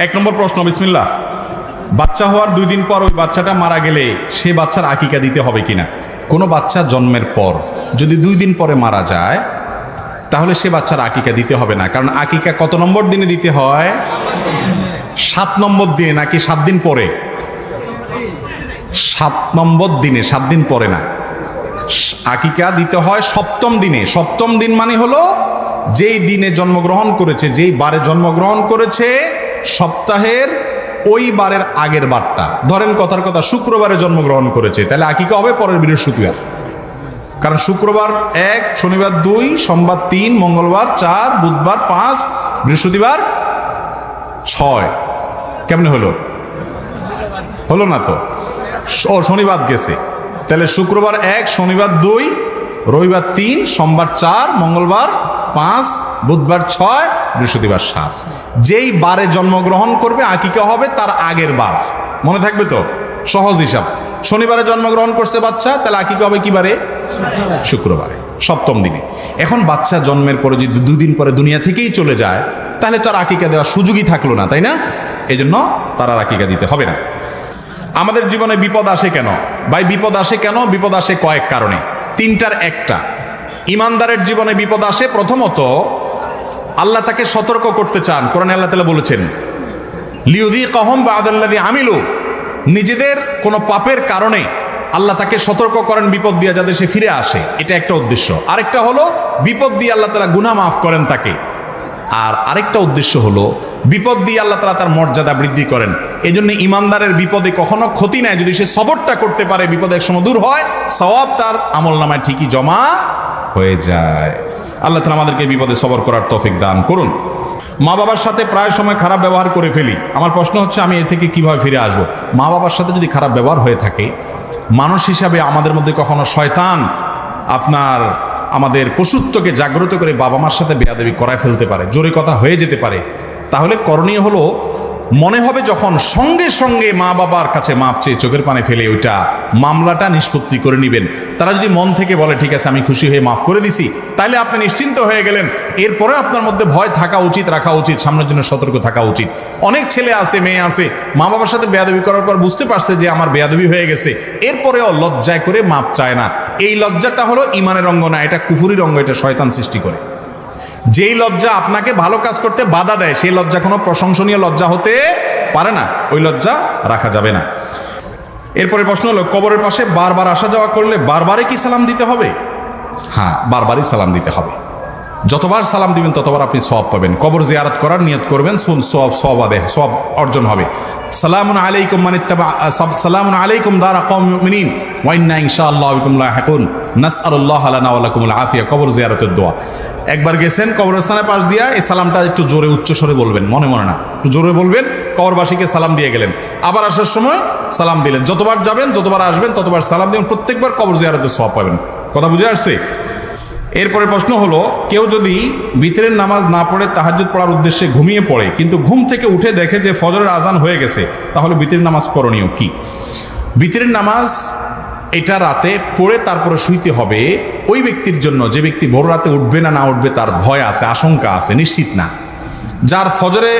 এক নম্বর প্রশ্ন, বিসমিল্লাহ। বাচ্চা হওয়ার 2 দিন পর ওই বাচ্চাটা মারা গেলে সে বাচ্চার আকিকা দিতে হবে কিনা? কোনো বাচ্চা জন্মের পর যদি 2 দিন পরে মারা যায় তাহলে সে বাচ্চার আকিকা দিতে হবে না। কারণ আকিকা কত নম্বর দিনে দিতে হয়? 7 নম্বর দিনে, নাকি 7 দিন পরে? 7 নম্বর দিনে, 7 দিন পরে না। আকিকা দিতে হয় 7ম দিনে। 7ম দিন মানে হলো যেই দিনে জন্মগ্রহণ করেছে, যেই বারে জন্মগ্রহণ করেছে, সপ্তাহের ওই বারের আগের বারটা। ধরেন কথার কথা শুক্রবারে জন্মগ্রহণ করেছে, তাহলে আকিকা হবে পরের বৃহস্পতিবার। কারণ শুক্রবার 1, শনিবার 2, সোমবার 3, মঙ্গলবার 4, বুধবার 5, বৃহস্পতিবার 6। কেমনে হলো? হলো না তো। ও শনিবার গেছে, তাহলে শুক্রবার 1, শনিবার 2, রবিবার 3, সোমবার 4, মঙ্গলবার 5, বুধবার 6, বৃহস্পতিবার 7। যেই বারে জন্মগ্রহণ করবে আকিকা হবে তার আগের বার। মনে থাকবে তো? সহজ হিসাব। শনিবারে জন্মগ্রহণ করছে বাচ্চা, তাহলে আকিকা হবে কি বারে? শুক্রবারে, 7ম দিনে। এখন বাচ্চা জন্মের পরে যদি 2 দিন পরে দুনিয়া থেকেই চলে যায় তাহলে তো আর আকিকা দেওয়ার সুযোগই থাকলো না, তাই না? এই জন্য তার আর আকিকা দিতে হবে না। আমাদের জীবনে বিপদ আসে কেন ভাই? বিপদ আসে কেন? বিপদ আসে কয়েক কারণে, 3টার একটা। ইমানদারের জীবনে বিপদ আসে প্রথমত আল্লাহ তাকে সতর্ক করতে চান। কোরআনে আল্লাহ তাআলা বলেছেন লিউযীকাহুম বা'দাল্লাযী আমিলু, নিজেদের কোনো পাপের কারণে আল্লাহ তাকে সতর্ক করেন বিপদ দিয়ে, যাতে সে ফিরে আসে। এটা একটা উদ্দেশ্য। আরেকটা হলো বিপদ দিয়ে আল্লাহ তাআলা গুনাহ মাফ করেন তাকে। আর আরেকটা উদ্দেশ্য হলো বিপদ দিয়ে আল্লাহ তাআলা তার মর্যাদা বৃদ্ধি করেন। এই জন্য ইমানদারের বিপদে কখনো ক্ষতি নাই, যদি সে সবরটা করতে পারে, বিপদ এক সময় দূর হয়, সওয়াব তার আমলনামায় ঠিকই জমা হয়ে যায়। আল্লাহ তাআলা আমাদেরকে বিপদে সবর করার তৌফিক দান করুন। মা বাবার সাথে প্রায় সময় খারাপ ব্যবহার করে ফেলি। আমার প্রশ্ন হচ্ছে আমি এ থেকে কিভাবে ফিরে আসব? মা বাবার সাথে যদি খারাপ ব্যবহার হয়ে থাকে, মানুষ হিসাবে আমাদের মধ্যে কখনো শয়তান আমাদের পশুত্বকে জাগ্রত করে বাবা মার সাথে বেয়াদবি করায় ফেলতে পারে, জোরে কথা হয়ে যেতে পারে। তাহলে করণীয় হলো, মনে হবে যখন সঙ্গে সঙ্গে মা বাবার কাছে মাপ চেয়ে চোখের পানি ফেলে ওইটা মামলাটা নিষ্পত্তি করে নেবেন। তারা যদি মন থেকে বলে ঠিক আছে আমি খুশি হয়ে মাফ করে দিছি, তাহলে আপনি নিশ্চিন্ত হয়ে গেলেন। এরপরে আপনার মধ্যে ভয় থাকা উচিত, রাখা উচিত, সামনের জন্য সতর্ক থাকা উচিত। অনেক ছেলে আছে, মেয়ে আছে, মা বাবার সাথে বেয়াদবি করার পর বুঝতে পারছে যে আমার বেয়াদবি হয়ে গেছে, এরপরেও লজ্জায় করে মাপ চায় না। এই লজ্জাটা হলো ইমানের অঙ্গ না, এটা কুফুরির অঙ্গ, এটা শয়তান সৃষ্টি করে। যেই লজ্জা আপনাকে ভালো কাজ করতে বাধা দেয়, সেই লজ্জা কোনো প্রশংসনীয় লজ্জা হতে পারে না, ওই লজ্জা রাখা যাবে না। এরপরে প্রশ্ন হলো, কবরের পাশে বারবার আসা যাওয়া করলে বারবারই কি সালাম দিতে হবে? হ্যাঁ, বারবারই সালাম দিতে হবে। যতবার সালাম দিবেন ততবার আপনি সওয়াব পাবেন। কবর জিয়ারত করার নিয়ত করবেন, সওয়াব অর্জন হবে। সালামুন আলাইকুম সালামুন আলাইকুম দারা কওমিন মুমিনিন ওয়া ইন্না ইনশাআল্লাহু বিকুম লাহিকুন নাসআলুল্লাহ লানা ওয়া লাকুমুল আফিয়া। কবর জিয়ারতের দোয়া। একবার গেছেন কবরস্থানের পাশ দিয়া, এই সালামটা একটু জোরে উচ্চস্বরে বলবেন, মনে মনে না, একটু জোরে বলবেন। কবরবাসীকে সালাম দিয়ে গেলেন, আবার আসার সময় সালাম দিলেন। যতবার যাবেন, যতবার আসবেন, ততবার সালাম দিবেন। প্রত্যেকবার কবর জিয়ারতের সওয়াব পাবেন। কথা বুঝে আসছে? এরপরে প্রশ্ন হলো, কেউ যদি বিতরের নামাজ না পড়ে তাহাজ্জুদ পড়ার উদ্দেশ্যে ঘুমিয়ে পড়ে, কিন্তু ঘুম থেকে উঠে দেখে যে ফজরের আজান হয়ে গেছে, তাহলে বিতরের নামাজ করণীয় কি? বিতরের নামাজ এটা রাতে পড়ে তারপরে শুইতে হবে ওই ব্যক্তির জন্য যে ব্যক্তি ভোর রাতে উঠবে না উঠবে তার ভয় আছে, আশঙ্কা আছে, নিশ্চিত না। যার ফজরে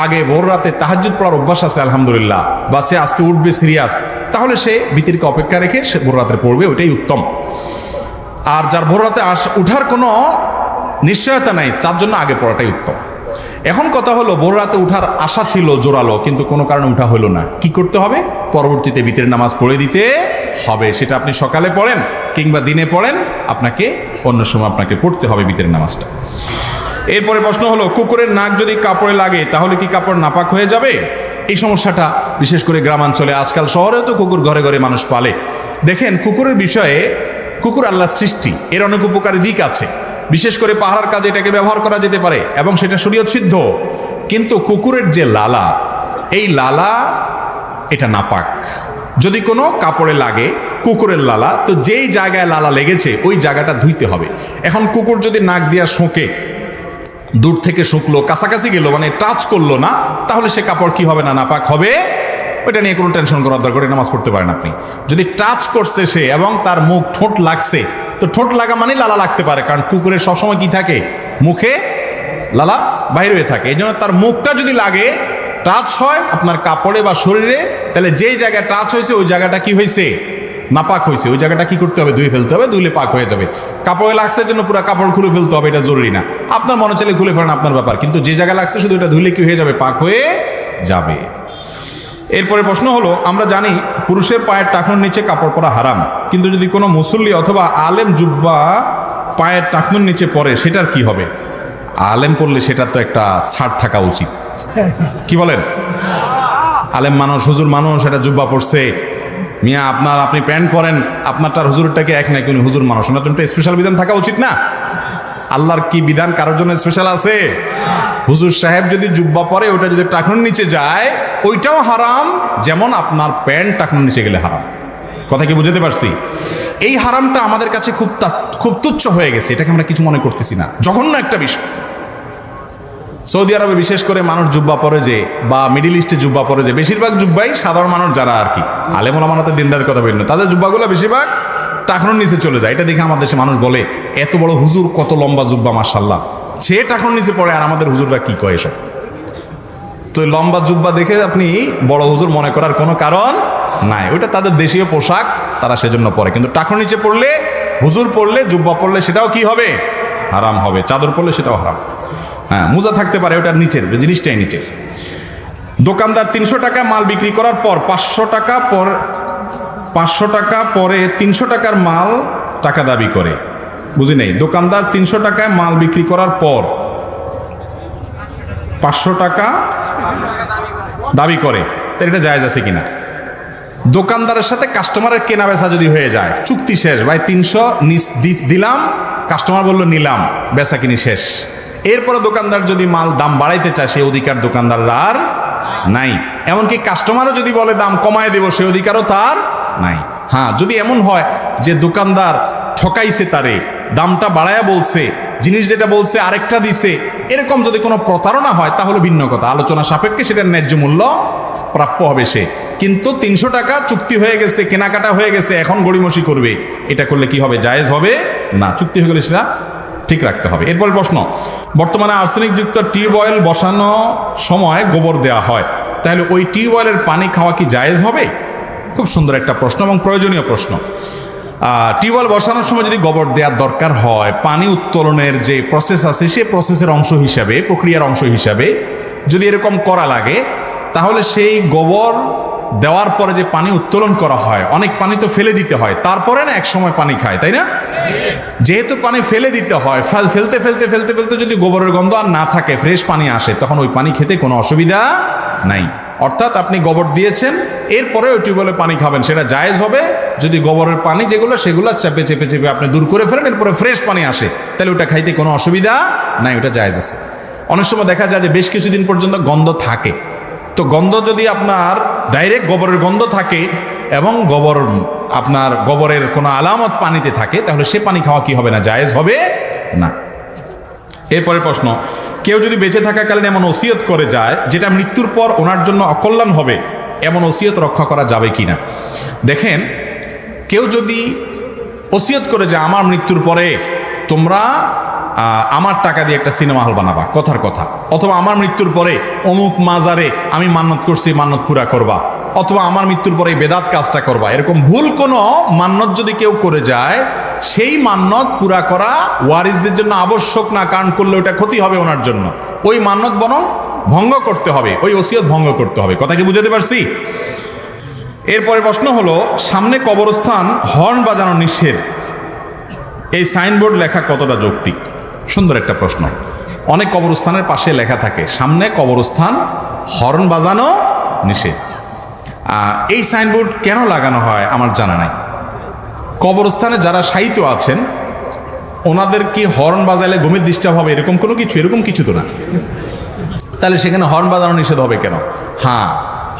আগে ভোর রাতে তাহাজ্জুদ পড়ার অভ্যাস আছে আলহামদুলিল্লাহ, বা সে আজকে উঠবে সিরিয়াস, তাহলে সে বিতরকে অপেক্ষা রেখে সে ভোর রাতে পড়বে, ওইটাই উত্তম। আর যার ভোর রাতে উঠার কোনো নিশ্চয়তা নাই, তার জন্য আগে পড়াটাই উত্তম। এখন কথা হলো, ভোর রাতে উঠার আশা ছিল জোরালো, কিন্তু কোনো কারণে উঠা হলো না, কি করতে হবে? পরবর্তীতে বিতরের নামাজ পড়ে দিতে হবে। সেটা আপনি সকালে পড়েন কিংবা দিনে পড়েন, আপনাকে অন্য সময় আপনাকে পড়তে হবে বিতরের নামাজটা। এরপরে প্রশ্ন হলো, কুকুরের নাক যদি কাপড়ে লাগে তাহলে কি কাপড় নাপাক হয়ে যাবে? এই সমস্যাটা বিশেষ করে গ্রামাঞ্চলে, আজকাল শহরেও তো কুকুর ঘরে ঘরে মানুষ পালে। দেখেন, কুকুরের বিষয়ে, কুকুর আল্লাহর সৃষ্টি, এর অনেক উপকারী দিক আছে। বিশেষ করে পাহারার কাজে এটাকে ব্যবহার করা যেতে পারে এবং সেটা শরীয়ত সিদ্ধ। কিন্তু কুকুরের যে লালা, এই লালা এটা নাপাক। যদি কোনো কাপড়ে লাগে কুকুরের লালা, তো যেই জায়গায় লালা লেগেছে ওই জায়গাটা ধুইতে হবে। এখন কুকুর যদি নাক দিয়া শোকে, দূর থেকে শুকলো, কাছাকাছি গেল, মানে টাচ করলো না, তাহলে সে কাপড় কি হবে না? নাপাক হবে। ওইটা নিয়ে কোনো টেনশন করার দরকার নেই, নামাজ পড়তে পারেন আপনি। যদি টাচ করছে সে এবং তার মুখ ঠোঁট লাগছে, তো ঠোঁট লাগা মানে লালা লাগতে পারে, কারণ কুকুরের সবসময় কি থাকে? মুখে লালা বাইরে হয়ে থাকে। এই জন্য তার মুখটা যদি লাগে টাচ হয় আপনার কাপড়ে বা শরীরে, তাহলে যেই জায়গায় টাচ হয়েছে ওই জায়গাটা কি হয়েছে, নাপাক হয়েছে, ওই জায়গাটা কি করতে হবে, ধুয়ে ফেলতে হবে, ধুলে পাক হয়ে যাবে। কাপড়ে লাগছে জন্য পুরো কাপড় খুলে ফেলতে হবে, এটা জরুরি না। আপনার মনে চাইলে খুলে ফেলেন, আপনার ব্যাপার, কিন্তু যে জায়গায় লাগছে শুধু এটা ধুলে কি হয়ে যাবে, পাক হয়ে যাবে। এরপরে প্রশ্ন হলো, আমরা জানি পুরুষের পায়ের টাকনুর নিচে কাপড় পরা হারাম, কিন্তু যদি কোনো মুসল্লি অথবা আলেম জুব্বা পায়ের টাকনুর নিচে পরে সেটার কি হবে? আলেম পড়লে সেটা তো একটা ছাড় থাকা উচিত, কি বলেন? আলেম মানুষ, হুজুর মানুষ, এটা জুব্বা পড়ছে, মিয়া আপনি প্যান্ট পরেন, আপনারটার হুজুরটাকে এক নাই, কোনো হুজুর মানুষ, ওনার জন্য স্পেশাল বিধান থাকা উচিত না? আল্লাহর কি বিধান কারোর জন্য স্পেশাল আছে? হুজুর সাহেব যদি জুব্বা পরে ওটা যদি টাকনুর নিচে যায় ওইটাও হারাম, যেমন আপনার প্যান্ট টাকনুর নিচে গেলে হারাম। কথা কি বুঝতে পারছি? এই হারামটা আমাদের কাছে খুব তুচ্ছ হয়ে গেছে, এটাকে আমরা কিছু মনে করতেছি না, জঘন্য একটা বিষয়। সৌদি আরবে বিশেষ করে মানুষ জুব্বা পরে যে, বা মিডিল ইস্টে জুব্বা পরে যে, বেশিরভাগ জুব্বাই সাধারণ মানুষ যারা আর কি আলেম ওলামাতে দিনদার কথা বলল, তাদের জুব্বাগুলো বেশিরভাগ টাকনুর নিচে চলে যায়। এটা দেখে আমাদের দেশে মানুষ বলে এত বড় হুজুর, কত লম্বা জুব্বা, মাশাআল্লাহ, সে টাকনুর নিচে পড়ে, আর আমাদের হুজুররা কি কয় এসব। তো লম্বা জুব্বা দেখে আপনি বড় হুজুর মনে করার কোনো কারণ নাই, ওইটা তাদের দেশীয় পোশাক, তারা সেজন্য পরে। কিন্তু টাকনুর নিচে পড়লে, হুজুর পড়লে, জুব্বা পড়লে সেটাও কি হবে, হারাম হবে। চাদর পড়লে সেটাও হারাম। হ্যাঁ, মোজা থাকতে পারে, ওটার নিচের জিনিসটাই নিচের। দোকানদার 300 টাকা মাল বিক্রি করার পর 500 টাকা পরে 300 টাকার মাল টাকা দাবি করে, বুঝি নাই। দোকানদার 300 টাকায় মাল বিক্রি করার পর 500 টাকা দাবি করে, তাই এটা জায়েজ আছে কিনা? দোকানদারের সাথে কাস্টমারের কেনা বেচা যদি হয়ে যায়, চুক্তি শেষ, ভাই 300 দিলাম, কাস্টমার বলল নিলাম, বেচা কিনি শেষ, এরপরে দোকানদার যদি মাল দাম বাড়াইতে চায় সে অধিকার দোকানদাররা আর নাই। এমনকি কাস্টমারও যদি বলে দাম কমায় দেব, সে অধিকারও তার নাই। হ্যাঁ, যদি এমন হয় যে দোকানদার ঠকাইছে, তারে দামটা বাড়ায়া বলছে, জিনিস যেটা বলছে আরেকটা দিছে, এরকম যদি কোনো প্রতারণা হয় তাহলে ভিন্ন কথা, আলোচনা সাপেক্ষে সেটার ন্যায্য মূল্য প্রাপ্য হবে সে। কিন্তু 300 টাকা চুক্তি হয়ে গেছে, কেনাকাটা হয়ে গেছে, এখন গড়িমসি করবে, এটা করলে কি হবে, জায়েজ হবে না। চুক্তি হয়ে গেলে সেটা ঠিক রাখতে হবে। এরপর প্রশ্ন, বর্তমানে আর্সেনিক যুক্ত টিউবওয়েল বসানো সময় গোবর দেওয়া হয়, তাহলে ওই টিউবওয়েলের পানি খাওয়া কি জায়েজ হবে? খুব সুন্দর একটা প্রশ্ন এবং প্রয়োজনীয় প্রশ্ন। টিউবওয়েল বসানোর সময় যদি গোবর দেওয়ার দরকার হয়, পানি উত্তোলনের যে প্রসেস আছে সে প্রসেসের অংশ হিসাবে, প্রক্রিয়ার অংশ হিসাবে যদি এরকম করা লাগে, তাহলে সেই গোবর দেওয়ার পরে যে পানি উত্তোলন করা হয়, অনেক পানি তো ফেলে দিতে হয়, তারপরে না এক সময় পানি খায়, তাই না? যেহেতু পানি ফেলে দিতে হয়, ফেলতে ফেলতে ফেলতে ফেলতে যদি গোবরের গন্ধ আর না থাকে, ফ্রেশ পানি আসে, তখন ওই পানি খেতে কোনো অসুবিধা নাই। অর্থাৎ আপনি গোবর দিয়েছেন, এরপরে ওই টিউবওয়েলে পানি খাবেন, সেটা জায়েজ হবে যদি গোবরের পানি যেগুলো সেগুলো চেপে চেপে চেপে আপনি দূর করে ফেলেন, এরপরে ফ্রেশ পানি আসে, তাহলে ওটা খাইতে কোনো অসুবিধা নাই, ওটা জায়েজ আছে। অনেক সময় দেখা যায় যে বেশ কিছুদিন পর্যন্ত গন্ধ থাকে, তো গন্ধ যদি আপনার ডাইরেক্ট গোবরের গন্ধ থাকে এবং গোবরের কোনো আলামত পানিতে থাকে, তাহলে সে পানি খাওয়া কি হবে না, জায়েজ হবে না। এরপরের প্রশ্ন, কেউ যদি বেঁচে থাকাকালীন এমন ওসিয়ত করে যায় যেটা মৃত্যুর পর ওনার জন্য অকল্যাণ হবে, এমন ওসিয়ত রক্ষা করা যাবে কি না? দেখেন, কেউ যদি ওসিয়ত করে যে আমার মৃত্যুর পরে তোমরা আমার টাকা দিয়ে একটা সিনেমা হল বানাবা, কথার কথা, অথবা আমার মৃত্যুর পরে অমুক মাজারে আমি মান্নত করছি, মান্নত পুরা করবা, অথবা আমার মৃত্যুর পরে বেদাত কাজটা করবা, এরকম ভুল কোনো মান্নত যদি কেউ করে যায়, সেই মান্নত পুরা করা ওয়ারিসদের জন্য আবশ্যক না, কারণ করলে ওটা ক্ষতি হবে ওনার জন্য। ওই মান্নত বরং ভঙ্গ করতে হবে, ওই ওসিয়ত ভঙ্গ করতে হবে। কথা কি বুঝাতে পারছি? এরপরে প্রশ্ন হলো, সামনে কবরস্থান, হর্ন বাজানো নিষেধ, এই সাইনবোর্ড লেখা কতটা যৌক্তিক? সুন্দর একটা প্রশ্ন। অনেক কবরস্থানের পাশে লেখা থাকে সামনে কবরস্থান, হর্ন বাজানো নিষেধ। এই সাইনবোর্ড কেন লাগানো হয় আমার জানা নাই। কবরস্থানে যারা শায়িত আছেন ওনাদের কি হর্ন বাজালে ঘুমের ডিস্টার্ব হবে এরকম কিছু তো না, তাহলে সেখানে হর্ন বাজানো নিষেধ হবে কেন? হ্যাঁ,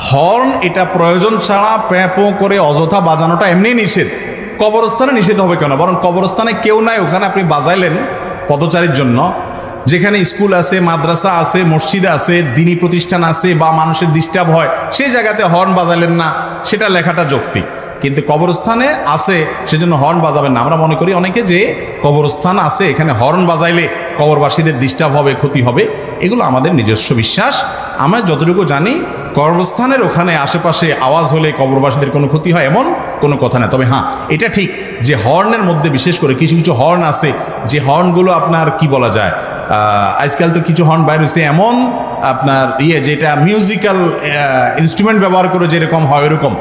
হর্ন এটা প্রয়োজন ছাড়া প্যাঁপো করে অযথা বাজানোটা এমনি নিষেধ। কবরস্থানে নিষেধ হবে কেন? বরং কবরস্থানে কেউ নাই, ওখানে আপনি বাজাইলেন পথচারীর জন্য, যেখানে স্কুল আছে, মাদ্রাসা আছে, মসজিদ আছে, দিনী প্রতিষ্ঠান আছে, বা মানুষের ডিস্টার্ব হয়, সেই জায়গাতে হর্ন বাজাইলেন না, সেটা লেখাটা যৌক্তিক। কিন্তু কবরস্থানে আছে সেজন্য হর্ন বাজাবেন না। আমরা মনে করি অনেকে যে কবরস্থান আছে এখানে হর্ন বাজাইলে কবরবাসীদের ডিস্টার্ব হবে, ক্ষতি হবে, এগুলো আমাদের নিজস্ব বিশ্বাস, আমরা যতটুকু জানি কবরস্থানের ওখানে আশেপাশে আওয়াজ হলে কবরবাসীদের কোনো ক্ষতি হয় এমন কোনো কথা না। তবে হ্যাঁ, এটা ঠিক যে হর্নের মধ্যে বিশেষ করে কিছু কিছু হর্ন আছে যে হর্নগুলো আপনার কি বলা যায়, আজকাল তো কিছু হর্ন বাইর হয়েছে এমন আপনার যেটা মিউজিক্যাল ইনস্ট্রুমেন্ট ব্যবহার করে যেরকম হয় ওরকম।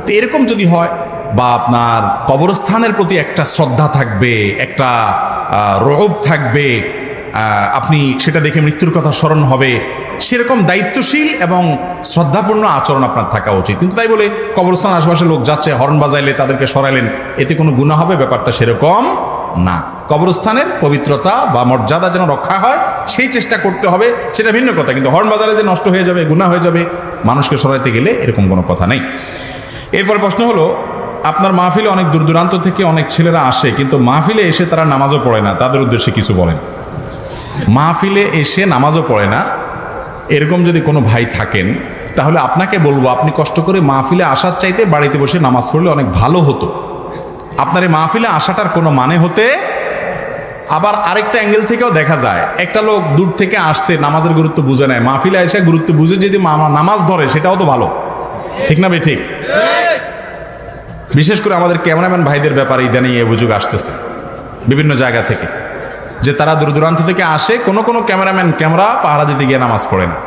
তো এরকম যদি হয় বা আপনার কবরস্থানের প্রতি একটা শ্রদ্ধা থাকবে, একটা রৌব থাকবে, আপনি সেটা দেখে মৃত্যুর কথা স্মরণ হবে, সেরকম দায়িত্বশীল এবং শ্রদ্ধাপূর্ণ আচরণ আপনার থাকা উচিত। কিন্তু তাই বলে কবরস্থান আশেপাশে লোক যাচ্ছে, হর্ন বাজাইলে তাদেরকে সরাইলেন, এতে কোনো গুনাহ হবে, ব্যাপারটা সেরকম না। কবরস্থানের পবিত্রতা বা মর্যাদা যেন রক্ষা হয় সেই চেষ্টা করতে হবে, সেটা ভিন্ন কথা। কিন্তু হর্ন বাজারে যে নষ্ট হয়ে যাবে, গুনাহ হয়ে যাবে, মানুষকে সরাইতে গেলে এরকম কোনো কথা নেই। এরপর প্রশ্ন হলো, আপনার মাহফিলে অনেক দূর দূরান্ত থেকে অনেক ছেলেরা আসে, কিন্তু মাহফিলে এসে তারা নামাজও পড়ে না, তাদের উদ্দেশ্যে কিছু বলেন। মাহফিলে এসে নামাজও পড়ে না এরকম যদি কোনো ভাই থাকেন, তাহলে আপনাকে বলবো আপনি কষ্ট করে মাহফিলে আসার চাইতে বাড়িতে বসে নামাজ পড়লে অনেক ভালো হতো। আপনার এই মাহফিলে আসাটার কোনো মানে হতে। আবার আরেকটা অ্যাঙ্গেল থেকেও দেখা যায়, একটা লোক দূর থেকে আসছে, নামাজের গুরুত্ব বুঝে নেয়, মাহফিলে এসে গুরুত্ব বুঝে যদি নামাজ ধরে সেটাও তো ভালো, ঠিক না ভাই? ঠিক। বিশেষ করে আমাদের ক্যামেরাম্যান ভাইদের ব্যাপারে ইদানিং এই অভিযোগ আসতেছে বিভিন্ন জায়গা থেকে, যে তারা দূর দূরান্ত থেকে আসে, কোনো কোনো ক্যামেরাম্যান ক্যামেরা পাহারা দিতে গিয়ে নামাজ পড়ে না।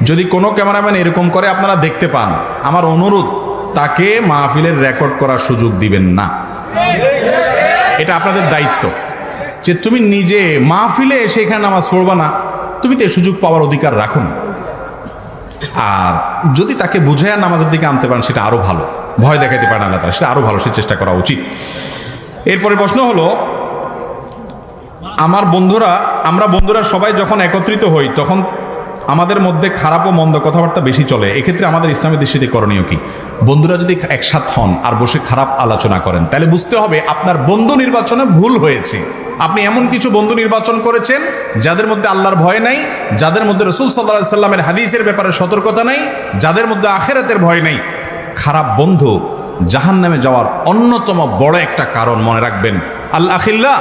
যদি কোনো ক্যামেরাম্যান এরকম করে আপনারা দেখতে পান, আমার অনুরোধ, তাকে মাহফিলের রেকর্ড করার সুযোগ দিবেন না। এটা আপনাদের দায়িত্ব যে তুমি নিজে মাহফিলে এসে এখানে নামাজ পড়বা না, তুমি তো এই সুযোগ পাওয়ার অধিকার রাখো না। আর যদি তাকে বুঝাইয়া নামাজের দিকে আনতে পারেন সেটা আরো ভালো, ভয় দেখাইতে পারেন আল্লাহ তাআলা, সেটা আরো ভালো, সে চেষ্টা করা উচিত। এরপরে প্রশ্ন হলো, আমরা বন্ধুরা সবাই যখন একত্রিত হই তখন আমাদের মধ্যে খারাপ ও মন্দ কথাবার্তা বেশি চলে, এক্ষেত্রে আমাদের ইসলামের দৃষ্টিতে করণীয় কি? বন্ধুরা যদি একসাথ হন আর বসে খারাপ আলোচনা করেন, তাহলে বুঝতে হবে আপনার বন্ধু নির্বাচনে ভুল হয়েছে। আপনি এমন কিছু বন্ধু নির্বাচন করেছেন যাদের মধ্যে আল্লাহর ভয় নাই, যাদের মধ্যে রাসূল সাল্লাল্লাহু আলাইহি সাল্লামের হাদিসের ব্যাপারে সতর্কতা নাই, যাদের মধ্যে আখিরাতের ভয় নাই। খারাপ বন্ধু জাহান্নামে যাওয়ার অন্যতম বড় একটা কারণ, মনে রাখবেন। আল আখিল্লা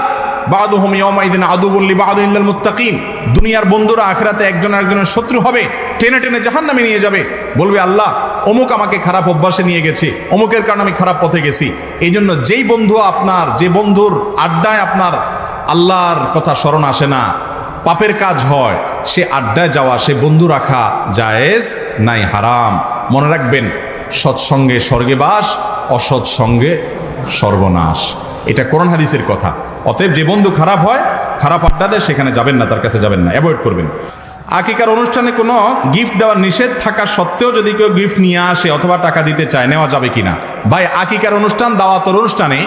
বাদুহুম ইয়াওমাইদিন আদুউল লিবাদিন ইল্লাল মুত্তাকিন। দুনিয়ার বন্ধুরা আখিরাতে একজন আরেকজনের শত্রু হবে, টেনে টেনে জাহান্নামে নিয়ে যাবে। বলবে, আল্লাহ অমুক আমাকে খারাপ অভ্যাসে নিয়ে গেছে, অমুকের কারণে আমি খারাপ পথে গেছি। এই জন্য যেই বন্ধু আপনার, যে বন্ধুর আড্ডায় আপনার আল্লাহর কথা স্মরণ আসে না, পাপের কাজ হয়, সে আড্ডায় যাওয়া, সে বন্ধু রাখা জায়েজ নাই, হারাম। মনে রাখবেন, সৎসঙ্গে স্বর্গে বাস, অসৎ সঙ্গে সর্বনাশ। এটা কোরআন হাদিসের কথা। অতএব যে বন্ধু খারাপ হয়, খারাপ আড্ডা দেয়, সেখানে যাবেন না, তার কাছে যাবেন না, অ্যাভয়েড করবেন। আকিকার অনুষ্ঠানে কোনো গিফট দেওয়ার নিষেধ থাকা সত্ত্বেও যদি কেউ গিফট নিয়ে আসে অথবা টাকা দিতে চায়, নেওয়া যাবে কিনা? ভাই, আকিকার অনুষ্ঠান, দাওয়াতের অনুষ্ঠানে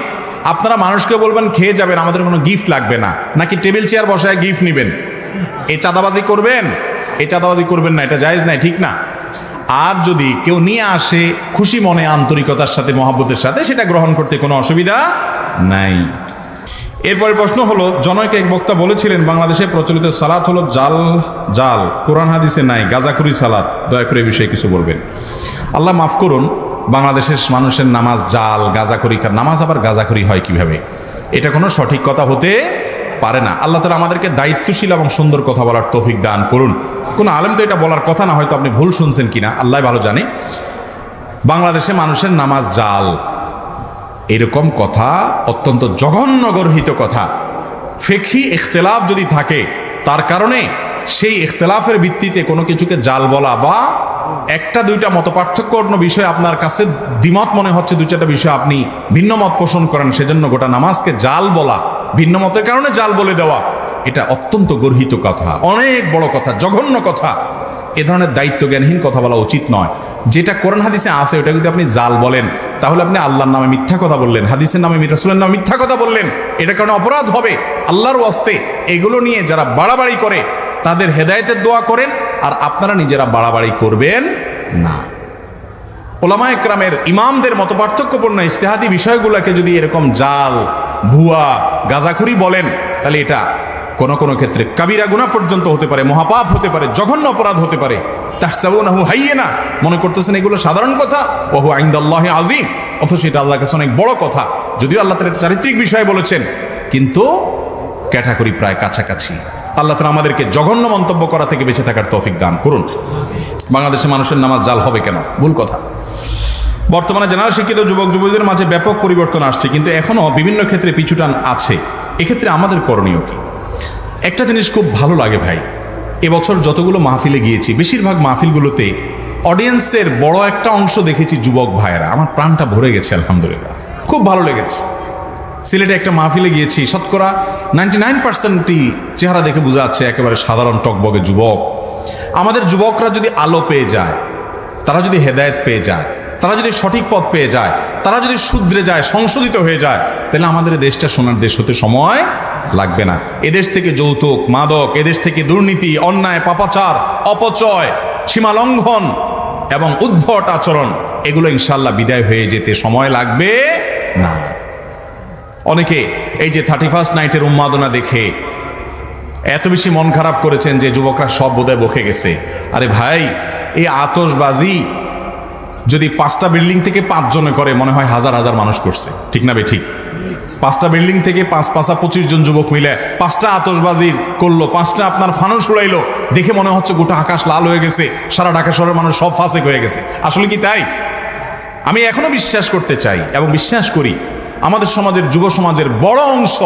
আপনারা মানুষকে বলবেন খেয়ে যাবেন, আমাদের কোনো গিফট লাগবে না, নাকি টেবিল চেয়ার বসায় গিফট নেবেন? এই চাঁদাবাজি করবেন? এই চাঁদাবাজি করবেন না, এটা জায়েজ নাই, ঠিক না? আর যদি কেউ নিয়ে আসে খুশি মনে, আন্তরিকতার সাথে, মহব্বতের সাথে, সেটা গ্রহণ করতে কোনো অসুবিধা নাই। এরপরে প্রশ্ন হলো, জনৈক এক বক্তা বলেছিলেন বাংলাদেশে প্রচলিত সালাত হলো জাল, কোরআন হাদিসে নাই, গাঁজাখুরি সালাত। দয়া করে এই বিষয়ে কিছু বলবেন। আল্লাহ মাফ করুন, বাংলাদেশের মানুষের নামাজ জাল, গাঁজাখুরি। নামাজ আবার গাঁজাখুরি হয় কিভাবে? এটা কোনো সঠিক কথা হতে পারে না। আল্লাহ তাআলা আমাদেরকে দায়িত্বশীল এবং সুন্দর কথা বলার তৌফিক দান করুন। কোনো আলেম তো এটা বলার কথা না, হয়তো আপনি ভুল শুনছেন কিনা, আল্লাহ ভালো জানে। বাংলাদেশে মানুষের নামাজ জাল, এরকম কথা অত্যন্ত জঘন্য গর্হিত কথা। ফিকহি ইখতিলাফ যদি থাকে, তার কারণে সেই ইখতিলাফের ভিত্তিতে কোনো কিছুকে জাল বলা, বা একটা দুইটা মত পার্থক্যপূর্ণ বিষয় আপনার কাছে দ্বিমত মনে হচ্ছে, দুই চারটা বিষয় আপনি ভিন্ন মত পোষণ করেন, সেজন্য গোটা নামাজকে জাল বলা, ভিন্ন মতের কারণে জাল বলে দেওয়া, এটা অত্যন্ত গর্হিত কথা, অনেক বড় কথা, জঘন্য কথা। এ ধরনের দায়িত্ব জ্ঞানহীন কথা বলা উচিত নয়। যেটা কোরআন হাদিসে আছে ওটা যদি আপনি জাল বলেন, তাহলে আপনি আল্লাহর নামে মিথ্যা কথা বললেন, হাদিসের নামে, রাসূলের নামে মিথ্যা কথা বললেন। এটা কারণে অপরাধ হবে। আল্লাহর ওয়াস্তে এগুলো নিয়ে যারা বাড়াবাড়ি করে তাদের হেদায়েতের দোয়া করেন, আর আপনারা নিজেরা বাড়াবাড়ি করবেন না। উলামা ইকরামের, ইমামদের মত পার্থক্যপূর্ণ ইজতিহাদি বিষয়গুলোকে যদি এরকম জাল, ভুয়া, গাঁজাখুরি বলেন, তাহলে এটা কোন কোন ক্ষেত্রে কাবিরা গুনাহ পর্যন্ত হতে পারে, মহাপাপ হতে পারে, জঘন্য অপরাধ হতে পারে। তাহসাবুনাহু হাইয়্যিনা, মনে করতেছেন এগুলো সাধারণ কথা, ওয়া হুয়া ইনদাল্লাহি আযীম, অথচ এটা আল্লাহর কাছে অনেক বড় কথা। যদিও আল্লাহ তাআলা এটা চারিত্রিক বিষয় বলেছেন, কিন্তু ক্যাটাগরি প্রায় কাছাকাছি। আল্লাহ তাআলা আমাদেরকে জঘন্য মন্তব্য করা থেকে বেঁচে থাকার তৌফিক দান করুন। বাংলাদেশে মানুষের নামাজ জাল হবে কেন? ভুল কথা। বর্তমানে জেনারেল শিক্ষিত যুবক যুবতীদের মাঝে ব্যাপক পরিবর্তন আসছে, কিন্তু এখনও বিভিন্ন ক্ষেত্রে পিছুটান আছে। এক্ষেত্রে আমাদের করণীয় কি? একটা জিনিস খুব ভালো লাগে ভাই, এবছর যতগুলো মাহফিলে গিয়েছি, বেশিরভাগ মাহফিলগুলোতে অডিয়েন্সের বড় একটা অংশ দেখেছি যুবক ভাইয়েরা। আমার প্রাণটা ভরে গেছে, আলহামদুলিল্লাহ, খুব ভালো লেগেছে। সিলেটে একটা মাহফিলে গিয়েছি, শতকরা 99%ই চেহারা দেখে বোঝা যাচ্ছে একেবারে সাধারণ টকবগে যুবক। আমাদের যুবকরা যদি আলো পেয়ে যায়, তারা যদি হেদায়েত পেয়ে যায়, তারা যদি সঠিক পথ পেয়ে যায়, তারা যদি শুধরে যায়, সংশোধিত হয়ে যায়, তাহলে আমাদের দেশটা সোনার দেশ হতে সময় লাগবে না। এদেশ থেকে যৌতুক, মাদক, এদেশ থেকে দুর্নীতি, অন্যায়, পাপাচার, অপচয়, সীমালঙ্ঘন এবং উদ্ভট আচরণ, এগুলো ইনশাল্লাহ বিদায় হয়ে যেতে সময় লাগবে না। অনেকে এই যে 31st নাইটের উন্মাদনা দেখে এত বেশি মন খারাপ করেছেন যে যুবকরা সব বোধহয় বকে গেছে। আরে ভাই, এই আতশবাজি যদি 5টা বিল্ডিং থেকে 5 জনে করে, মনে হয় হাজার হাজার মানুষ করছে, ঠিক না বে ঠিক? 5টা বিল্ডিং থেকে 25 জন যুবক মিলে 5টা আতশবাজি করলো, 5টা আপনার ফানুস উড়াইলো, দেখে মনে হচ্ছে গোটা আকাশ লাল হয়ে গেছে, সারা ঢাকা শহরের মানুষ সব ফাসেক হয়ে গেছে। আসলে কি তাই? আমি এখনো বিশ্বাস করতে চাই এবং বিশ্বাস করি আমাদের সমাজের, যুব সমাজের বড় অংশ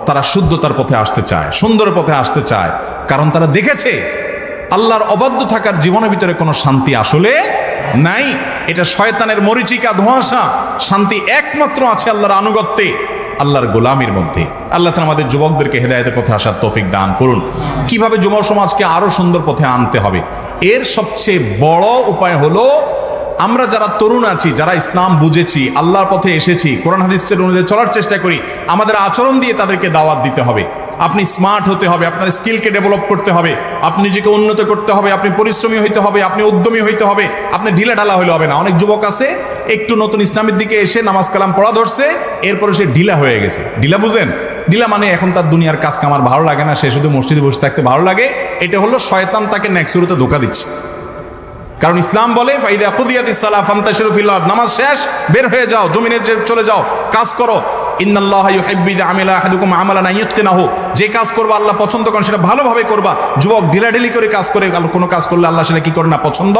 তারা শুদ্ধতার পথে আসতে চায়, সুন্দর পথে আসতে চায়, কারণ তারা দেখেছে আল্লাহর অবাধ্য থাকার জীবনের ভিতরে কোনো শান্তি আসলে নাই। এটা শয়তানের মরিচিকা, ধোঁয়াশা। শান্তি একমাত্র আছে আল্লাহর আনুগত্যে, আল্লাহর গোলামির মধ্যে। আল্লাহ তাআলা আমাদের যুবকদেরকে হেদায়েতের পথে আসার তৌফিক দান করুন। কিভাবে যুব সমাজকে আরো সুন্দর পথে আনতে হবে, এর সবচেয়ে বড় উপায় হলো আমরা যারা তরুণ আছি, যারা ইসলাম বুঝেছি, আল্লাহর পথে এসেছি, কোরআন হাদিসের অনুযায়ী চলার চেষ্টা করি, আমাদের আচরণ দিয়ে তাদেরকে দাওয়াত দিতে হবে। আপনি স্মার্ট হতে হবে, আপনার স্কিলকে ডেভেলপ করতে হবে, আপনি নিজেকে উন্নত করতে হবে, আপনি পরিশ্রমী হইতে হবে, আপনি উদ্যমী হইতে হবে। আপনি ঢিলা ঢালা হলে হবে না। অনেক যুবক আছে একটু নতুন ইসলামের দিকে এসে নামাজ কালাম পড়া ধরছে, এরপরে সে ঢিলা হয়ে গেছে। ঢিলা বুঝেন? ঢিলা মানে এখন তার দুনিয়ার কাজ কামার ভালো লাগে না, সে শুধু মসজিদে বসে থাকতে ভালো লাগে। এটা হলো শয়তান তাকে নেক্সুরুতে ধোঁকা দিচ্ছে। কারণ ইসলাম বলে ফাইদা কুদিয়াতিস সালাহ ফান্তাশিরু ফিল আরদ, নামাজ শেষ, বের হয়ে যাও, জমিনে চলে যাও, কাজ করো। ইন্নাল্লাহা ইউহিব্বু ইযা আমিলা আহাদুকুম আমালান আইয়ুতকিনাহু, যে কাজ করবা আল্লাহ পছন্দ করেন সেটা ভালোভাবে করবা। যুবক ঢিলাঢিলি করে কাজ করে কোনো কাজ করলে আল্লাহ সেটা কি করেন না? পছন্দ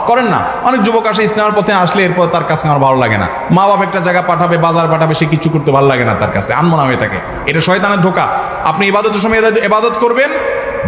করেন না। অনেক যুবক আসে ইসলামের পথে আসলে এরপর তার কাছে আমার ভালো লাগে না। মা বাবা একটা জায়গা পাঠাবে, বাজার পাঠাবে, সে কিছু করতে ভালো লাগে না, তার কাছে আনমনা হয়ে থাকে। এটা শয়তানের ধোঁকা। আপনি ইবাদতের সময় ইবাদত করবেন,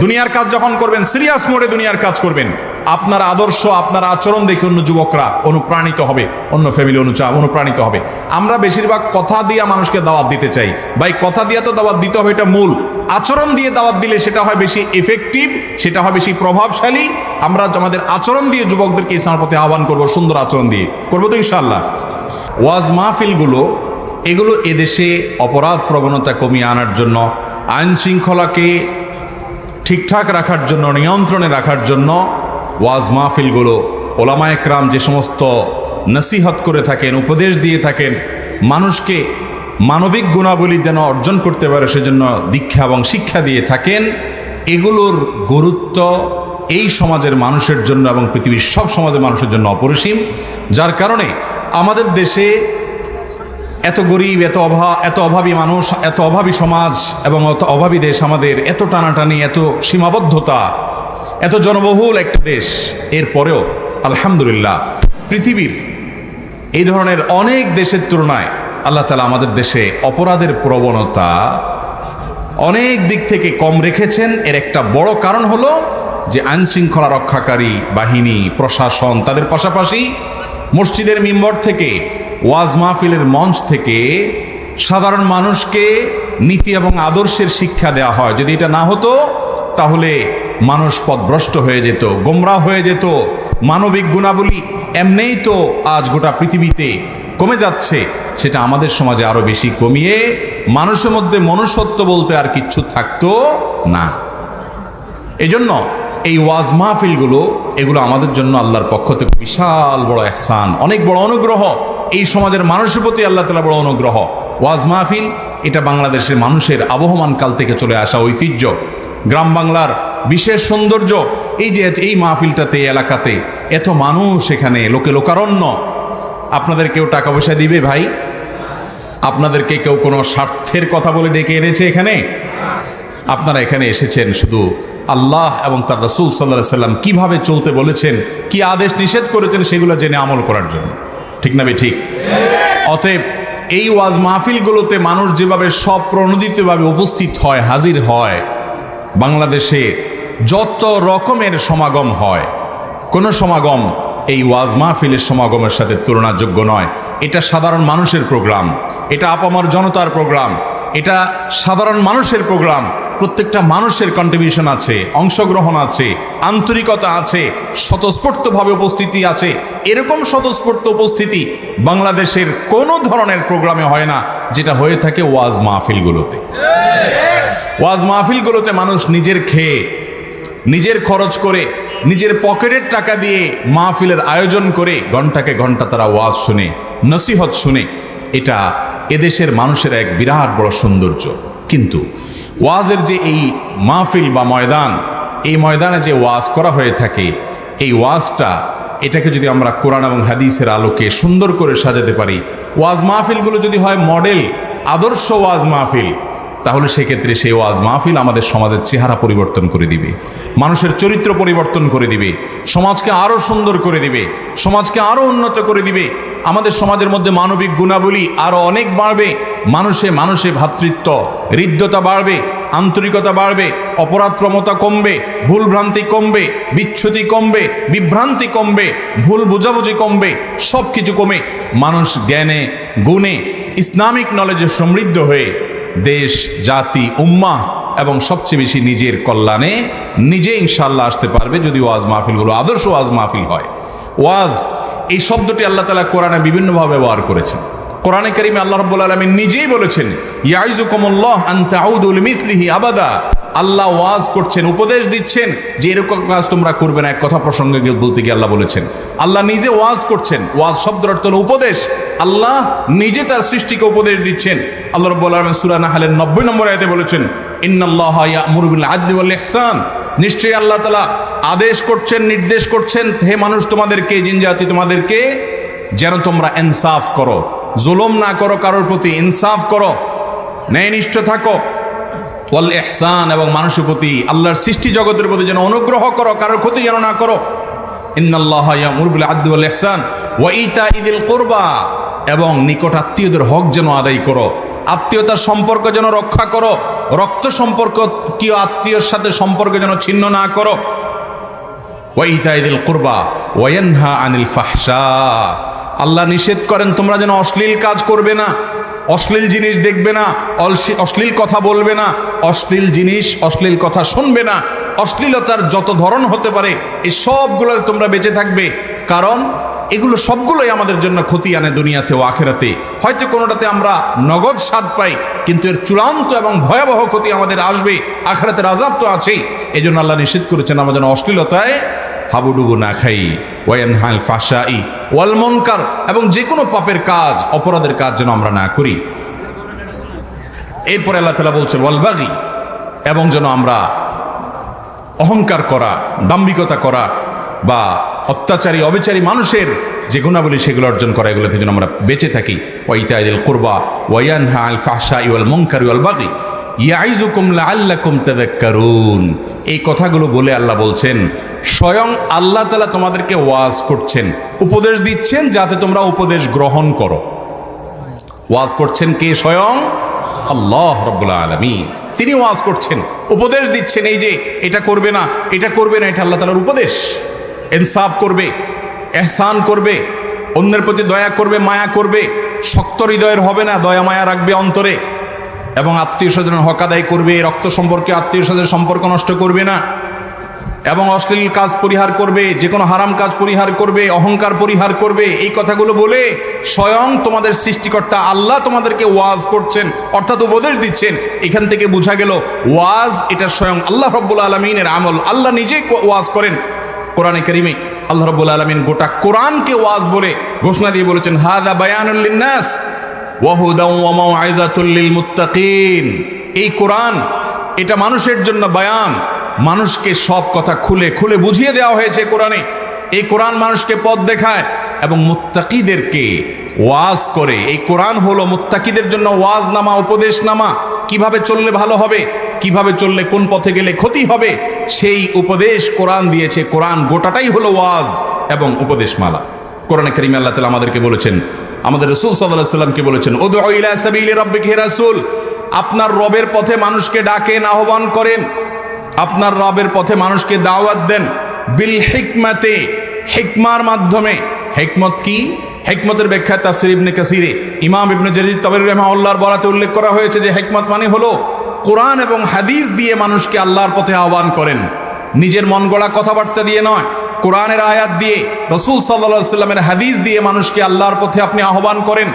দুনিয়ার কাজ যখন করবেন সিরিয়াস মোডে দুনিয়ার কাজ করবেন, আপনার আদর্শ, আপনার আচরণ দেখে অন্য যুবকরা অনুপ্রাণিত হবে, অন্য ফ্যামিলি অনুপ্রাণিত হবে। আমরা বেশিরভাগ কথা দিয়ে মানুষকে দাওয়াত দিতে চাই। ভাই, কথা দিয়ে তো দাওয়াত দিতে হবে, এটা মূল। আচরণ দিয়ে দাওয়াত দিলে সেটা হয় বেশি এফেক্টিভ, সেটা হয় বেশি প্রভাবশালী। আমরা আমাদের আচরণ দিয়ে যুবকদেরকে ইসলামের পথে আহ্বান করবো, সুন্দর আচরণ দিয়ে করবো তো ইনশাআল্লাহ। ওয়াজ মাহফিলগুলো, এগুলো এদেশে অপরাধ প্রবণতা কমিয়ে আনার জন্য, আইন শৃঙ্খলাকে ঠিকঠাক রাখার জন্য, নিয়ন্ত্রণে রাখার জন্য ওয়াজ মাহফিলগুলো, ওলামায়ে কেরাম যে সমস্ত নসিহত করে থাকেন, উপদেশ দিয়ে থাকেন, মানুষকে মানবিক গুণাবলী যেন অর্জন করতে পারে সেজন্য দীক্ষা এবং শিক্ষা দিয়ে থাকেন, এগুলোর গুরুত্ব এই সমাজের মানুষের জন্য এবং পৃথিবীর সব সমাজের মানুষের জন্য অপরিসীম। যার কারণে আমাদের দেশে এত গরিব, এত অভাবী মানুষ, এত অভাবী সমাজ এবং এত অভাবী দেশ, আমাদের এত টানাটানি, এত সীমাবদ্ধতা, এত জনবহুল একটা দেশ, এরপরেও আলহামদুলিল্লাহ পৃথিবীর এই ধরনের অনেক দেশের তুলনায় আল্লাহ তাআলা আমাদের দেশে অপরাধের প্রবণতা অনেক দিক থেকে কম রেখেছেন। এর একটা বড় কারণ হলো যে আইন শৃঙ্খলা রক্ষাকারী বাহিনী, প্রশাসন, তাদের পাশাপাশি মসজিদের মিম্বর থেকে, ওয়াজ মাহফিলের মঞ্চ থেকে সাধারণ মানুষকে নীতি এবং আদর্শের শিক্ষা দেওয়া হয়। যদি এটা না হতো তাহলে মানুষ পথভ্রষ্ট হয়ে যেত, গোমরাহ হয়ে যেত। মানবিক গুণাবলী এমনিই তো আজ গোটা পৃথিবীতে কমে যাচ্ছে, সেটা আমাদের সমাজে আরো বেশি কমিয়ে মানুষের মধ্যে মনুষ্যত্ব বলতে আর কিচ্ছু থাকতো না। এজন্য এই ওয়াজ মাহফিলগুলো, এগুলো আমাদের জন্য আল্লাহর পক্ষ থেকে বিশাল বড় ইহসান, অনেক বড় অনুগ্রহ। এই সমাজের মানুষের প্রতি আল্লাহ তাআলা বড় অনুগ্রহ। ওয়াজ মাহফিল এটা বাংলাদেশের মানুষের আবহমান কাল থেকে চলে আসা ঐতিহ্য, গ্রাম বাংলার বিশেষ সৌন্দর্য। এই যে এই মাহফিলটাতে, এলাকাতে এত মানুষ, এখানে লোকে লোকারণ্য। আপনাদের কেউ টাকা পয়সা দিবে ভাই? আপনাদেরকে কেউ কোনো স্বার্থের কথা বলে ডেকে এনেছে এখানে? আপনারা এখানে এসেছেন শুধু আল্লাহ এবং তার রাসূল সাল্লাল্লাহু আলাইহি সাল্লাম কিভাবে চলতে বলেছেন, কি আদেশ নিষেধ করেছেন সেগুলো জেনে আমল করার জন্য, ঠিক না ঠিক? অতএব এই ওয়াজ মাহফিলগুলোতে মানুষ যেভাবে স্বপ্রণোদিতভাবে উপস্থিত হয়, হাজির হয়, বাংলাদেশে যত রকমের সমাগম হয়, কোনো সমাগম এই ওয়াজ মাহফিলের সমাগমের সাথে তুলনাযোগ্য নয়। এটা সাধারণ মানুষের প্রোগ্রাম, এটা আপামর জনতার প্রোগ্রাম, এটা সাধারণ মানুষের প্রোগ্রাম। প্রত্যেকটা মানুষের কন্ট্রিবিউশন আছে, অংশগ্রহণ আছে, আন্তরিকতা আছে, স্বতঃস্ফূর্তভাবে উপস্থিতি আছে। এরকম স্বতঃস্ফূর্ত উপস্থিতি বাংলাদেশের কোনো ধরনের প্রোগ্রামে হয় না, যেটা হয়ে থাকে ওয়াজ মাহফিলগুলোতে। ওয়াজ মাহফিলগুলোতে মানুষ নিজের খেয়ে, নিজের খরচ করে, নিজের পকেটের টাকা দিয়ে মাহফিলের আয়োজন করে ঘন্টাকে ঘন্টা তারা ওয়াজ শুনে, নসিহত শুনে। এটা এদেশের মানুষের এক বিরাট বড় সৌন্দর্য। কিন্তু ওয়াজের যে এই মাহফিল বা ময়দান, এই ময়দানে যে ওয়াজ করা হয়ে থাকে, এই ওয়াজটা, এটাকে যদি আমরা কোরআন এবং হাদিসের আলোকে সুন্দর করে সাজাতে পারি, ওয়াজ মাহফিলগুলো যদি হয় মডেল, আদর্শ ওয়াজ মাহফিল, তাহলে সেক্ষেত্রে সেই ওয়াজ মাহফিল আমাদের সমাজের চেহারা পরিবর্তন করে দিবে, মানুষের চরিত্র পরিবর্তন করে দিবে, সমাজকে আরও সুন্দর করে দিবে, সমাজকে আরও উন্নত করে দিবে। আমাদের সমাজের মধ্যে মানবিক গুণাবলী আরও অনেক বাড়বে, মানুষে ভ্রাতৃত্ব, হৃদ্যতা বাড়বে, আন্তরিকতা বাড়বে, অপরাধ প্রমতা কমবে, ভুল ভ্রান্তি কমবে, বিচ্ছুতি কমবে, বিভ্রান্তি কমবে, ভুল বোঝাবুঝি কমবে, সব কিছু কমে মানুষ জ্ঞানে গুণে ইসলামিক নলেজে সমৃদ্ধ হয়ে দেশ, জাতি, উম্মাহ এবং সবচেয়ে বেশি নিজের কল্যাণে নিজে ইনশাআল্লাহ আসতে পারবে, যদি ওয়াজ মাহফিলগুলো আদর্শ ওয়াজ মাহফিল হয়। ওয়াজ এই শব্দটি আল্লাহ তাআলা কোরআনে বিভিন্নভাবে ব্যবহার করেছেন। কোরআনে কারিমে আল্লাহ রাব্বুল আলামিন নিজেই বলেছেন, ইয়াইজুকুমুল্লাহ আন তাউদু লিমিসলিহি আবাদা। আল্লাহ ওয়াজ করছেন, উপদেশ দিচ্ছেন যে এরকম কাজ তোমরা করবে না। এক কথা প্রসঙ্গে বলতে গিয়ে আল্লাহ বলেছেন, আল্লাহ নিজে ওয়াজ করছেন। ওয়াজ শব্দের অর্থ হলো উপদেশ। আল্লাহ নিজে তার সৃষ্টিকে উপদেশ দিচ্ছেন। আল্লাহ রাব্বুল আলামিন সূরা নাহলের 90 নম্বর আয়াতে বলেছেন, ইন্নাল্লাহা ইয়া'মুরু বিল আদলি ওয়াল ইহসান। নিশ্চয়ই আল্লাহ তাআলা আদেশ করছেন, নির্দেশ করছেন, হে মানুষ তোমাদেরকে, জিনজাতি তোমাদেরকে, যেন তোমরা ইনসাফ করো, জুলুম না করো, কারোর প্রতি ইনসাফ করো, ন্যায়নিষ্ঠ থাকো। ওয়াল ইহসান, এবং মানুষের প্রতি, আল্লাহর সৃষ্টি জগতের প্রতি যেন অনুগ্রহ করো, কারোর ক্ষতি যেন না করো। ইন্নাল্লাহা ইয়া'মুরু বিল আদলি ওয়াল ইহসান ওয়া ইতাইযিল কুরবা, এবং নিকট আত্মীয়দের হক যেন আদায় করো, আত্মীয়তার সম্পর্ক যেন রক্ষা করো, রক্ত সম্পর্ক কি আত্মীয়র সাথে সম্পর্ক যেন ছিন্ন না করো। ওয়া ইতাইযিল কুরবা ওয়া ইয়ানহা আনিল ফাহশা, আল্লাহ নিষেধ করেন তোমরা যেন অশ্লীল কাজ করবে না, অশ্লীল জিনিস দেখবে না, অশ্লীল কথা বলবে না, অশ্লীল জিনিস, অশ্লীল কথা শুনবে না, অশ্লীলতার যত ধরন হতে পারে এই সবগুলো তোমরা বেঁচে থাকবে। কারণ এগুলো সবগুলোই আমাদের জন্য ক্ষতি আনে দুনিয়াতে ও আখেরাতে। হয়তো কোনোটাতে আমরা নগদ স্বাদ পাই, কিন্তু এর চূড়ান্ত এবং ভয়াবহ ক্ষতি আমাদের আসবে, আখেরাতের আযাব তো আছেই। এই জন্য আল্লাহ নিষেধ করেছেন আমরা যেন অশ্লীলতায় হাবুডুবু না খাই। ওয়ানহাল ফাহশাই ওয়াল মুনকার, এবং যে কোনো পাপের কাজ, অপরাধের কাজ যেন আমরা না করি। এরপরে আল্লাহ তাআলা বলছেন ওয়াল বাগি, এবং যেন আমরা অহংকার করা, দাম্ভিকতা করা বা অত্যাচারী, অবিচারী মানুষের যে গুণাবলী সেগুলো অর্জন করা, এগুলো থেকে যেন আমরা বেঁচে থাকি। ওয়া ইতাইযিল কুরবা ওয়া ইয়ানহা আনিল ফাহশাই ওয়াল মুনকারি ওয়াল বাগি ইয়াইজুকুম লাআল্লাকুম তাযাক্কারুন। এই কথাগুলো বলে আল্লাহ বলছেন, স্বয়ং আল্লাহ তাআলা তোমাদেরকে ওয়াজ করছেন, উপদেশ দিচ্ছেন যাতে তোমরা উপদেশ গ্রহণ করো। ওয়াজ করছেন কে? স্বয়ং আল্লাহ রাব্বুল আলামিন। তিনি ওয়াজ করছেন, উপদেশ দিচ্ছেন, এই যে এটা করবে না, এটা করবে না, এটা আল্লাহ তাআলার উপদেশ। ইনসাফ করবে, ইহসান করবে, অন্যের প্রতি দয়া করবে, মায়া করবে, শক্ত হৃদয়ের হবে না, দয়া মায়া রাখবে অন্তরে, এবং আত্মীয় স্বজনের হক আদায় করবে, রক্ত সম্পর্কে আত্মীয় স্বজনের সম্পর্ক নষ্ট করবে না, এবং অশ্লীল কাজ পরিহার করবে, যে কোনো হারাম কাজ পরিহার করবে, অহংকার পরিহার করবে। এই কথাগুলো বলে স্বয়ং তোমাদের সৃষ্টিকর্তা আল্লাহ তোমাদেরকে ওয়াজ করছেন, অর্থাৎ উপদেশ দিচ্ছেন। এখান থেকে বোঝা গেল ওয়াজ এটা স্বয়ং আল্লাহ রাব্বুল আলামিনের আমল। আল্লাহ নিজেই ওয়াজ করেন। কোরআনে কারিমে আল্লাহ রাব্বুল আলামিন গোটা কোরআনকে ওয়াজ বলে ঘোষণা দিয়ে বলেছেন, হাযা বায়ানুল লিন্নাস ওয়া হুদাও ওয়া মাউইযাতুল লিল মুত্তাকিন। এই কোরআন এটা মানুষের জন্য বায়ান, মানুষকে সব কথা খুলে খুলে বুঝিয়ে দেওয়া হয়েছে কোরআনে। এই কোরআন মানুষকে পথ দেখায়, এবং মুত্তাকিদেরকে ওয়াজ করে। এই কোরআন হলো মুত্তাকিদের জন্য ওয়াজনামা, উপদেশনামা। কিভাবে চললে ভালো হবে, কিভাবে চললে কোন পথে গেলে ক্ষতি হবে, সেই উপদেশ কোরআন দিয়েছে। কোরআন গোটাটাই হলো ওয়াজ এবং উপদেশমালা। কোরআনে কারীমে আল্লাহ তাআলা আমাদেরকে বলেছেন, আমাদের রাসূল সাল্লাল্লাহু আলাইহি ওয়াসাল্লামকে বলেছেন, উদউ ইলা সাবিলি রাব্বিকা হে রাসূল, আপনার রবের পথে মানুষকে ডাকেন, আহ্বান করেন, আপনার রবের পথে মানুষকে দাওয়াত দেন। বিল হিকমাতে, হিকমার মাধ্যমে। হিকমত কি? হিকমতের ব্যাখ্যা তাফসীর ইবনে কাসিরে ইমাম ইবনে জারীর তাবরী রাহিমাহুল্লাহর বরাতে উল্লেখ করা হয়েছে যে হিকমত মানে হলো কোরআন এবং হাদিস দিয়ে মানুষকে আল্লাহর পথে আহ্বান করেন। নিজের মন গড়া কথাবার্তা দিয়ে নয়, কোরআনের আয়াত দিয়ে, রাসূল সাল্লাল্লাহু আলাইহি ওয়াসাল্লামের হাদিস দিয়ে মানুষকে আল্লাহর পথে আপনি আহ্বান করেন।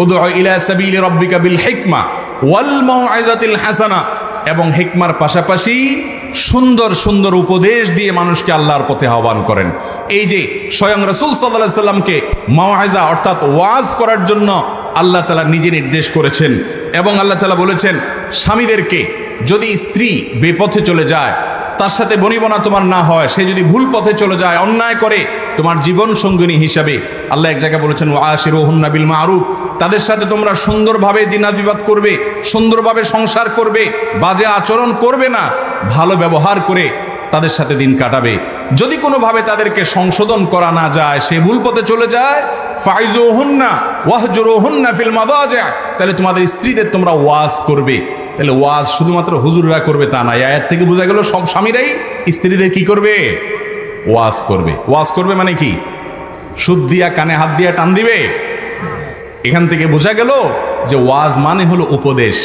উদউ ইলা সাবিলি রাব্বিকা বিল হিকমা ওয়াল মাউইযাতিল হাসানা, এবং হিকমার পাশাপাশি সুন্দর সুন্দর উপদেশ দিয়ে মানুষকে আল্লাহর পথে আহ্বান করেন। এই যে স্বয়ং রাসূল সাল্লাল্লাহু আলাইহি ওয়াসাল্লামকে মাউইযা অর্থাৎ ওয়াজ করার জন্য আল্লাহ তাআলা নিজে নির্দেশ করেছেন। এবং আল্লাহ তাআলা বলেছেন স্বামীদেরকে, যদি স্ত্রী বেপথে চলে যায়, তার সাথে বনিবনা তোমার না হয়, সে যদি ভুল পথে চলে যায়, অন্যায় করে, তোমার জীবন সঙ্গিনী হিসাবে আল্লাহ এক জায়গায় বলেছেন ওয়াশিরুহুন্না বিল মারুফ, তাদের সাথে তোমরা সুন্দরভাবে দিনাজবিবাদ করবে, সুন্দরভাবে সংসার করবে, বাজে আচরণ করবে না, ভালো ব্যবহার করে তাদের সাথে দিন কাটাবে। যদি কোনোভাবে তাদেরকে সংশোধন করা না যায়, সে ভুল পথে চলে যায়, ফাইজুহুন্না ওয়াহজুরুহুন্না ফিল মাদাজি, তাহলে তোমাদের স্ত্রীদের তোমরা ওয়াজ করবে। তাহলে ওয়াজ শুধুমাত্র হুজুররা করবে তা না, এই আয়াত থেকে বোঝা গেল সব স্বামীরাই স্ত্রীদের কি করবে? ওয়াজ করবে। ওয়াজ করবে মানে কি? সুদ দিয়া কানে হাত দিয়া টান দিবে? এখান থেকে বোঝা গেল যে ওয়াজ মানে হলো উপদেশ।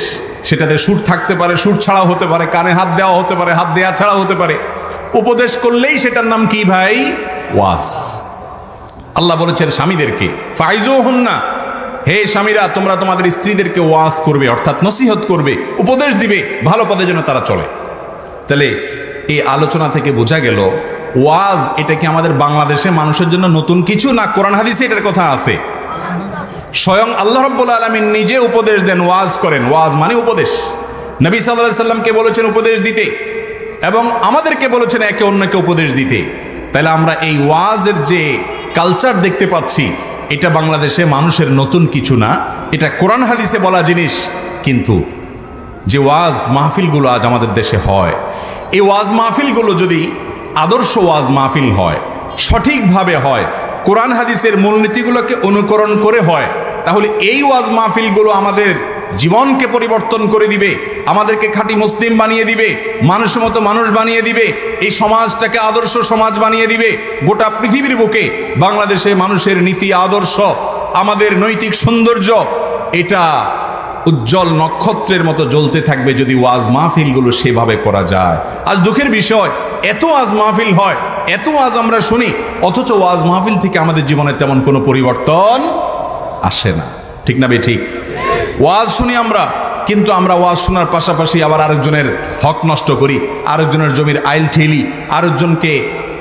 সেটাতে সুর থাকতে পারে, সুর ছাড়াও হতে পারে, কানে হাত দেওয়া হতে পারে, হাত দেওয়া ছাড়াও হতে পারে। উপদেশ করলেই সেটার নাম কি ভাই? ওয়াজ। আল্লাহ বলেছেন স্বামীদেরকে ফাইজুহুন্না, হে স্বামীরা তোমরা তোমাদের স্ত্রীদেরকে ওয়াজ করবে, অর্থাৎ নসিহত করবে, উপদেশ দিবে, ভালো পথে যেন তারা চলে। তাহলে এই আলোচনা থেকে বোঝা গেল ওয়াজ এটা কি আমাদের বাংলাদেশে মানুষের জন্য নতুন কিছু, না কোরআন হাদিসে এটার কথা আছে? স্বয়ং আল্লাহ রাব্বুল আলামিন নিজে উপদেশ দেন, ওয়াজ করেন। ওয়াজ মানে উপদেশ। নবী সাল্লাল্লাহু আলাইহি সাল্লামকে বলেছেন উপদেশ দিতে, এবং আমাদেরকে বলেছেন একে অন্যকে উপদেশ দিতে। তাহলে আমরা এই ওয়াজের যে কালচার দেখতে পাচ্ছি, এটা বাংলাদেশে মানুষের নতুন কিছু না, এটা কোরআন হাদিসে বলা জিনিস। কিন্তু যে ওয়াজ মাহফিলগুলো আজ আমাদের দেশে হয়, এই ওয়াজ মাহফিলগুলো যদি আদর্শ ওয়াজ মাহফিল হয়, সঠিকভাবে হয়, কোরআন হাদিসের মূলনীতিগুলোকে অনুকরণ করে হয়, তাহলে এই ওয়াজ মাহফিলগুলো আমাদের জীবনকে পরিবর্তন করে দিবে, আমাদেরকে খাঁটি মুসলিম বানিয়ে দিবে, মানুষের মতো মানুষ বানিয়ে দিবে, এই সমাজটাকে আদর্শ সমাজ বানিয়ে দিবে। গোটা পৃথিবীর বুকে বাংলাদেশে মানুষের নীতি আদর্শ, আমাদের নৈতিক সৌন্দর্য, এটা উজ্জ্বল নক্ষত্রের মতো জ্বলতে থাকবে যদি ওয়াজ মাহফিলগুলো সেভাবে করা যায়। আজ দুঃখের বিষয়, এত ওয়াজ মাহফিল হয়, এত ওয়াজ আমরা শুনি, অথচ ওয়াজ মাহফিল থেকে আমাদের জীবনে তেমন কোনো পরিবর্তন আসে না। ঠিক না বে ঠিক? ওয়াজ শুনি আমরা, কিন্তু আমরা ওয়াজ শোনার পাশাপাশি আবার আরেকজনের হক নষ্ট করি, আরেকজনের জমির আইল ঠেলি, আরেকজনকে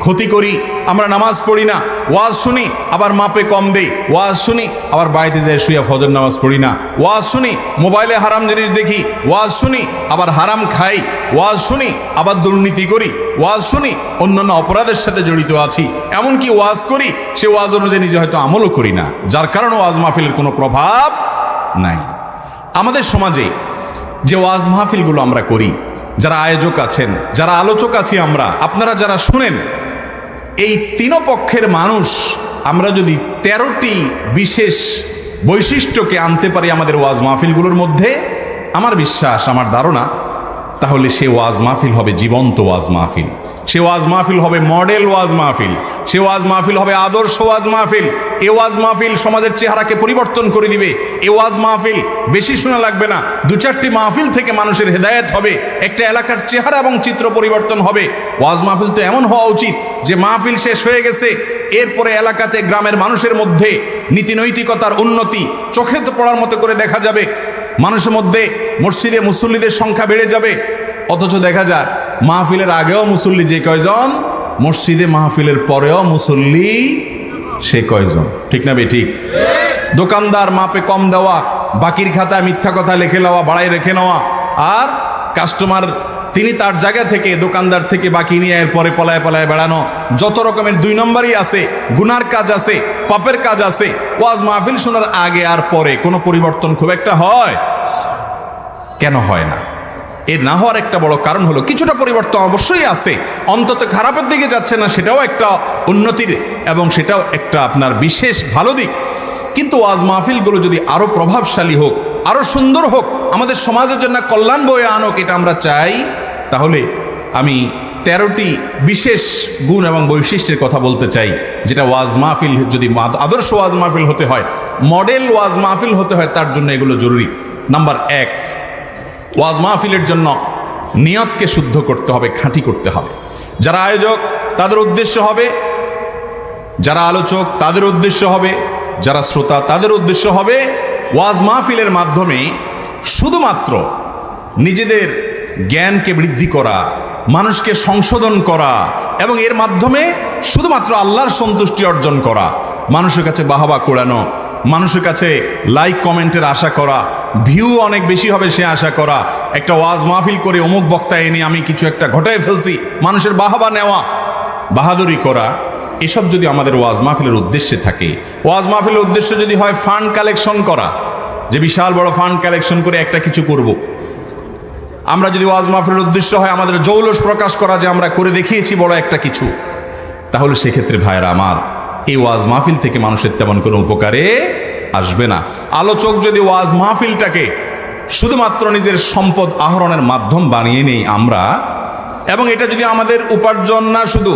ক্ষতি করি। আমরা নামাজ পড়ি না, ওয়াজ শুনি আবার মাপে কম দেই, ওয়াজ শুনি আবার বাড়িতে যাই শুয়ে ফজর নামাজ পড়ি না, ওয়াজ শুনি মোবাইলে হারাম জিনিস দেখি, ওয়াজ শুনি আবার হারাম খাই, ওয়াজ শুনি আবার দুর্নীতি করি, ওয়াজ শুনি অন্যান্য অপরাধের সাথে জড়িত আছি, এমনকি ওয়াজ করি সে ওয়াজ অনুযায়ী নিজে হয়তো আমলও করি না, যার কারণে ওয়াজ মাহফিলের কোনো প্রভাব নাই। আমাদের সমাজে যে ওয়াজ মাহফিলগুলো আমরা করি, যারা আয়োজক আছেন, যারা আলোচক আছি আমরা, আপনারা যারা শুনেন, এই তিন পক্ষের মানুষ আমরা যদি 13টি বিশেষ বৈশিষ্ট্যকে আনতে পারি আমাদের ওয়াজ মাহফিলগুলোর মধ্যে, আমার বিশ্বাস, আমার ধারণা, তাহলে সে ওয়াজ মাহফিল হবে জীবন্ত ওয়াজ মাহফিল, সে ওয়াজ মাহফিল হবে মডেল ওয়াজ মাহফিল, সে ওয়াজ মাহফিল হবে আদর্শ ওয়াজ মাহফিল। এ ওয়াজ মাহফিল সমাজের চেহারাকে পরিবর্তন করে দিবে। এ ওয়াজ মাহফিল বেশি শোনা লাগবে না, 2-4টি মাহফিল থেকে মানুষের হেদায়েত হবে, একটা এলাকার চেহারা এবং চিত্র পরিবর্তন হবে। ওয়াজ মাহফিল তো এমন হওয়া উচিত যে মাহফিল শেষ হয়ে গেছে, এরপরে এলাকাতে গ্রামের মানুষের মধ্যে নীতি নৈতিকতার উন্নতি চোখে তো পড়ার মতো করে দেখা যাবে, মানুষের মধ্যে মসজিদে মুসল্লিদের সংখ্যা বেড়ে যাবে। অথচ দেখা যায় মাহফিলের আগেও মুসল্লি যে কয়জন, মসজিদে মাহফিলের পরেও মুসল্লি সে কয়জন। ঠিক না বে ঠিক? দোকানদার মাপে কম দেওয়া, বাকির খাতায় মিথ্যা কথা লিখে নেওয়া, বাড়াই রেখে নেওয়া, আর কাস্টমার তিনি তার জায়গা থেকে দোকানদার থেকে বাকি নিয়ে এরপরে পলায় পলায় বেড়ানো, যত রকমের 2 নম্বরই আছে, গুনার কাজ আছে, পাপের কাজ আছে, ওয়াজ মাহফিল শোনার আগে আর পরে কোনো পরিবর্তন খুব একটা হয়? কেন হয় না? এর না হওয়ার একটা বড় কারণ হলো কিছুটা পরিবর্তন অবশ্যই আছে, অন্তত খারাপের দিকে যাচ্ছে না, সেটাও একটা উন্নতির এবং সেটাও একটা আপনার বিশেষ ভালো দিক। কিন্তু ওয়াজ মাহফিলগুলো যদি আরো প্রভাবশালী হোক, আরো সুন্দর হোক, আমাদের সমাজের জন্য কল্যাণ বয়ে আনুক, এটা আমরা চাই, তাহলে আমি 13টি বিশেষ গুণ এবং বৈশিষ্ট্যের কথা বলতে চাই, যেটা ওয়াজ মাহফিল যদি আদর্শ ওয়াজ মাহফিল হতে হয়, মডেল ওয়াজ মাহফিল হতে হয়, তার জন্য এগুলো জরুরি। নাম্বার 1, ওয়াজ মাহফিলের জন্য নিয়তকে শুদ্ধ করতে হবে, খাঁটি করতে হবে। যারা আয়োজক তাদের উদ্দেশ্য হবে, যারা আলোচক তাদের উদ্দেশ্য হবে, যারা শ্রোতা তাদের উদ্দেশ্য হবে ওয়াজ মাহফিলের মাধ্যমে শুধুমাত্র নিজেদের জ্ঞানকে বৃদ্ধি করা, মানুষকে সংশোধন করা এবং এর মাধ্যমে শুধুমাত্র আল্লাহর সন্তুষ্টি অর্জন করা, মানুষের কাছে বাহবা কুড়ানো, মানুষের কাছে লাইক কমেন্টের আশা করা, ভিউ অনেক বেশি হবে সে আশা করা, একটা ওয়াজ মাহফিল করে অমুক বক্তা এনে আমি কিছু একটা ঘটায় ফেলছি, মানুষের বাহবা নেওয়া, বাহাদুরি করা, এসব যদি আমাদের ওয়াজ মাহফিলের উদ্দেশ্যে থাকে, ওয়াজ মাহফিলের উদ্দেশ্য যদি হয় ফান্ড কালেকশন করা, যে বিশাল বড় ফান্ড কালেকশন করে একটা কিছু করব, আমরা যদি ওয়াজ মাহফিলের উদ্দেশ্য হয় আমাদের জৌলস প্রকাশ করা যে আমরা করে দেখিয়েছি বড় একটা কিছু, তাহলে সেক্ষেত্রে ভাইরা আমার এই ওয়াজ মাহফিল থেকে মানুষের তেমন কোনো উপকারে আসবে না। আলোচক যদি ওয়াজ মাহফিলটাকে শুধুমাত্র নিজের সম্পদ আহরণের মাধ্যম বানিয়ে নেই আমরা, এবং এটা যদি আমাদের উপার্জন না, শুধু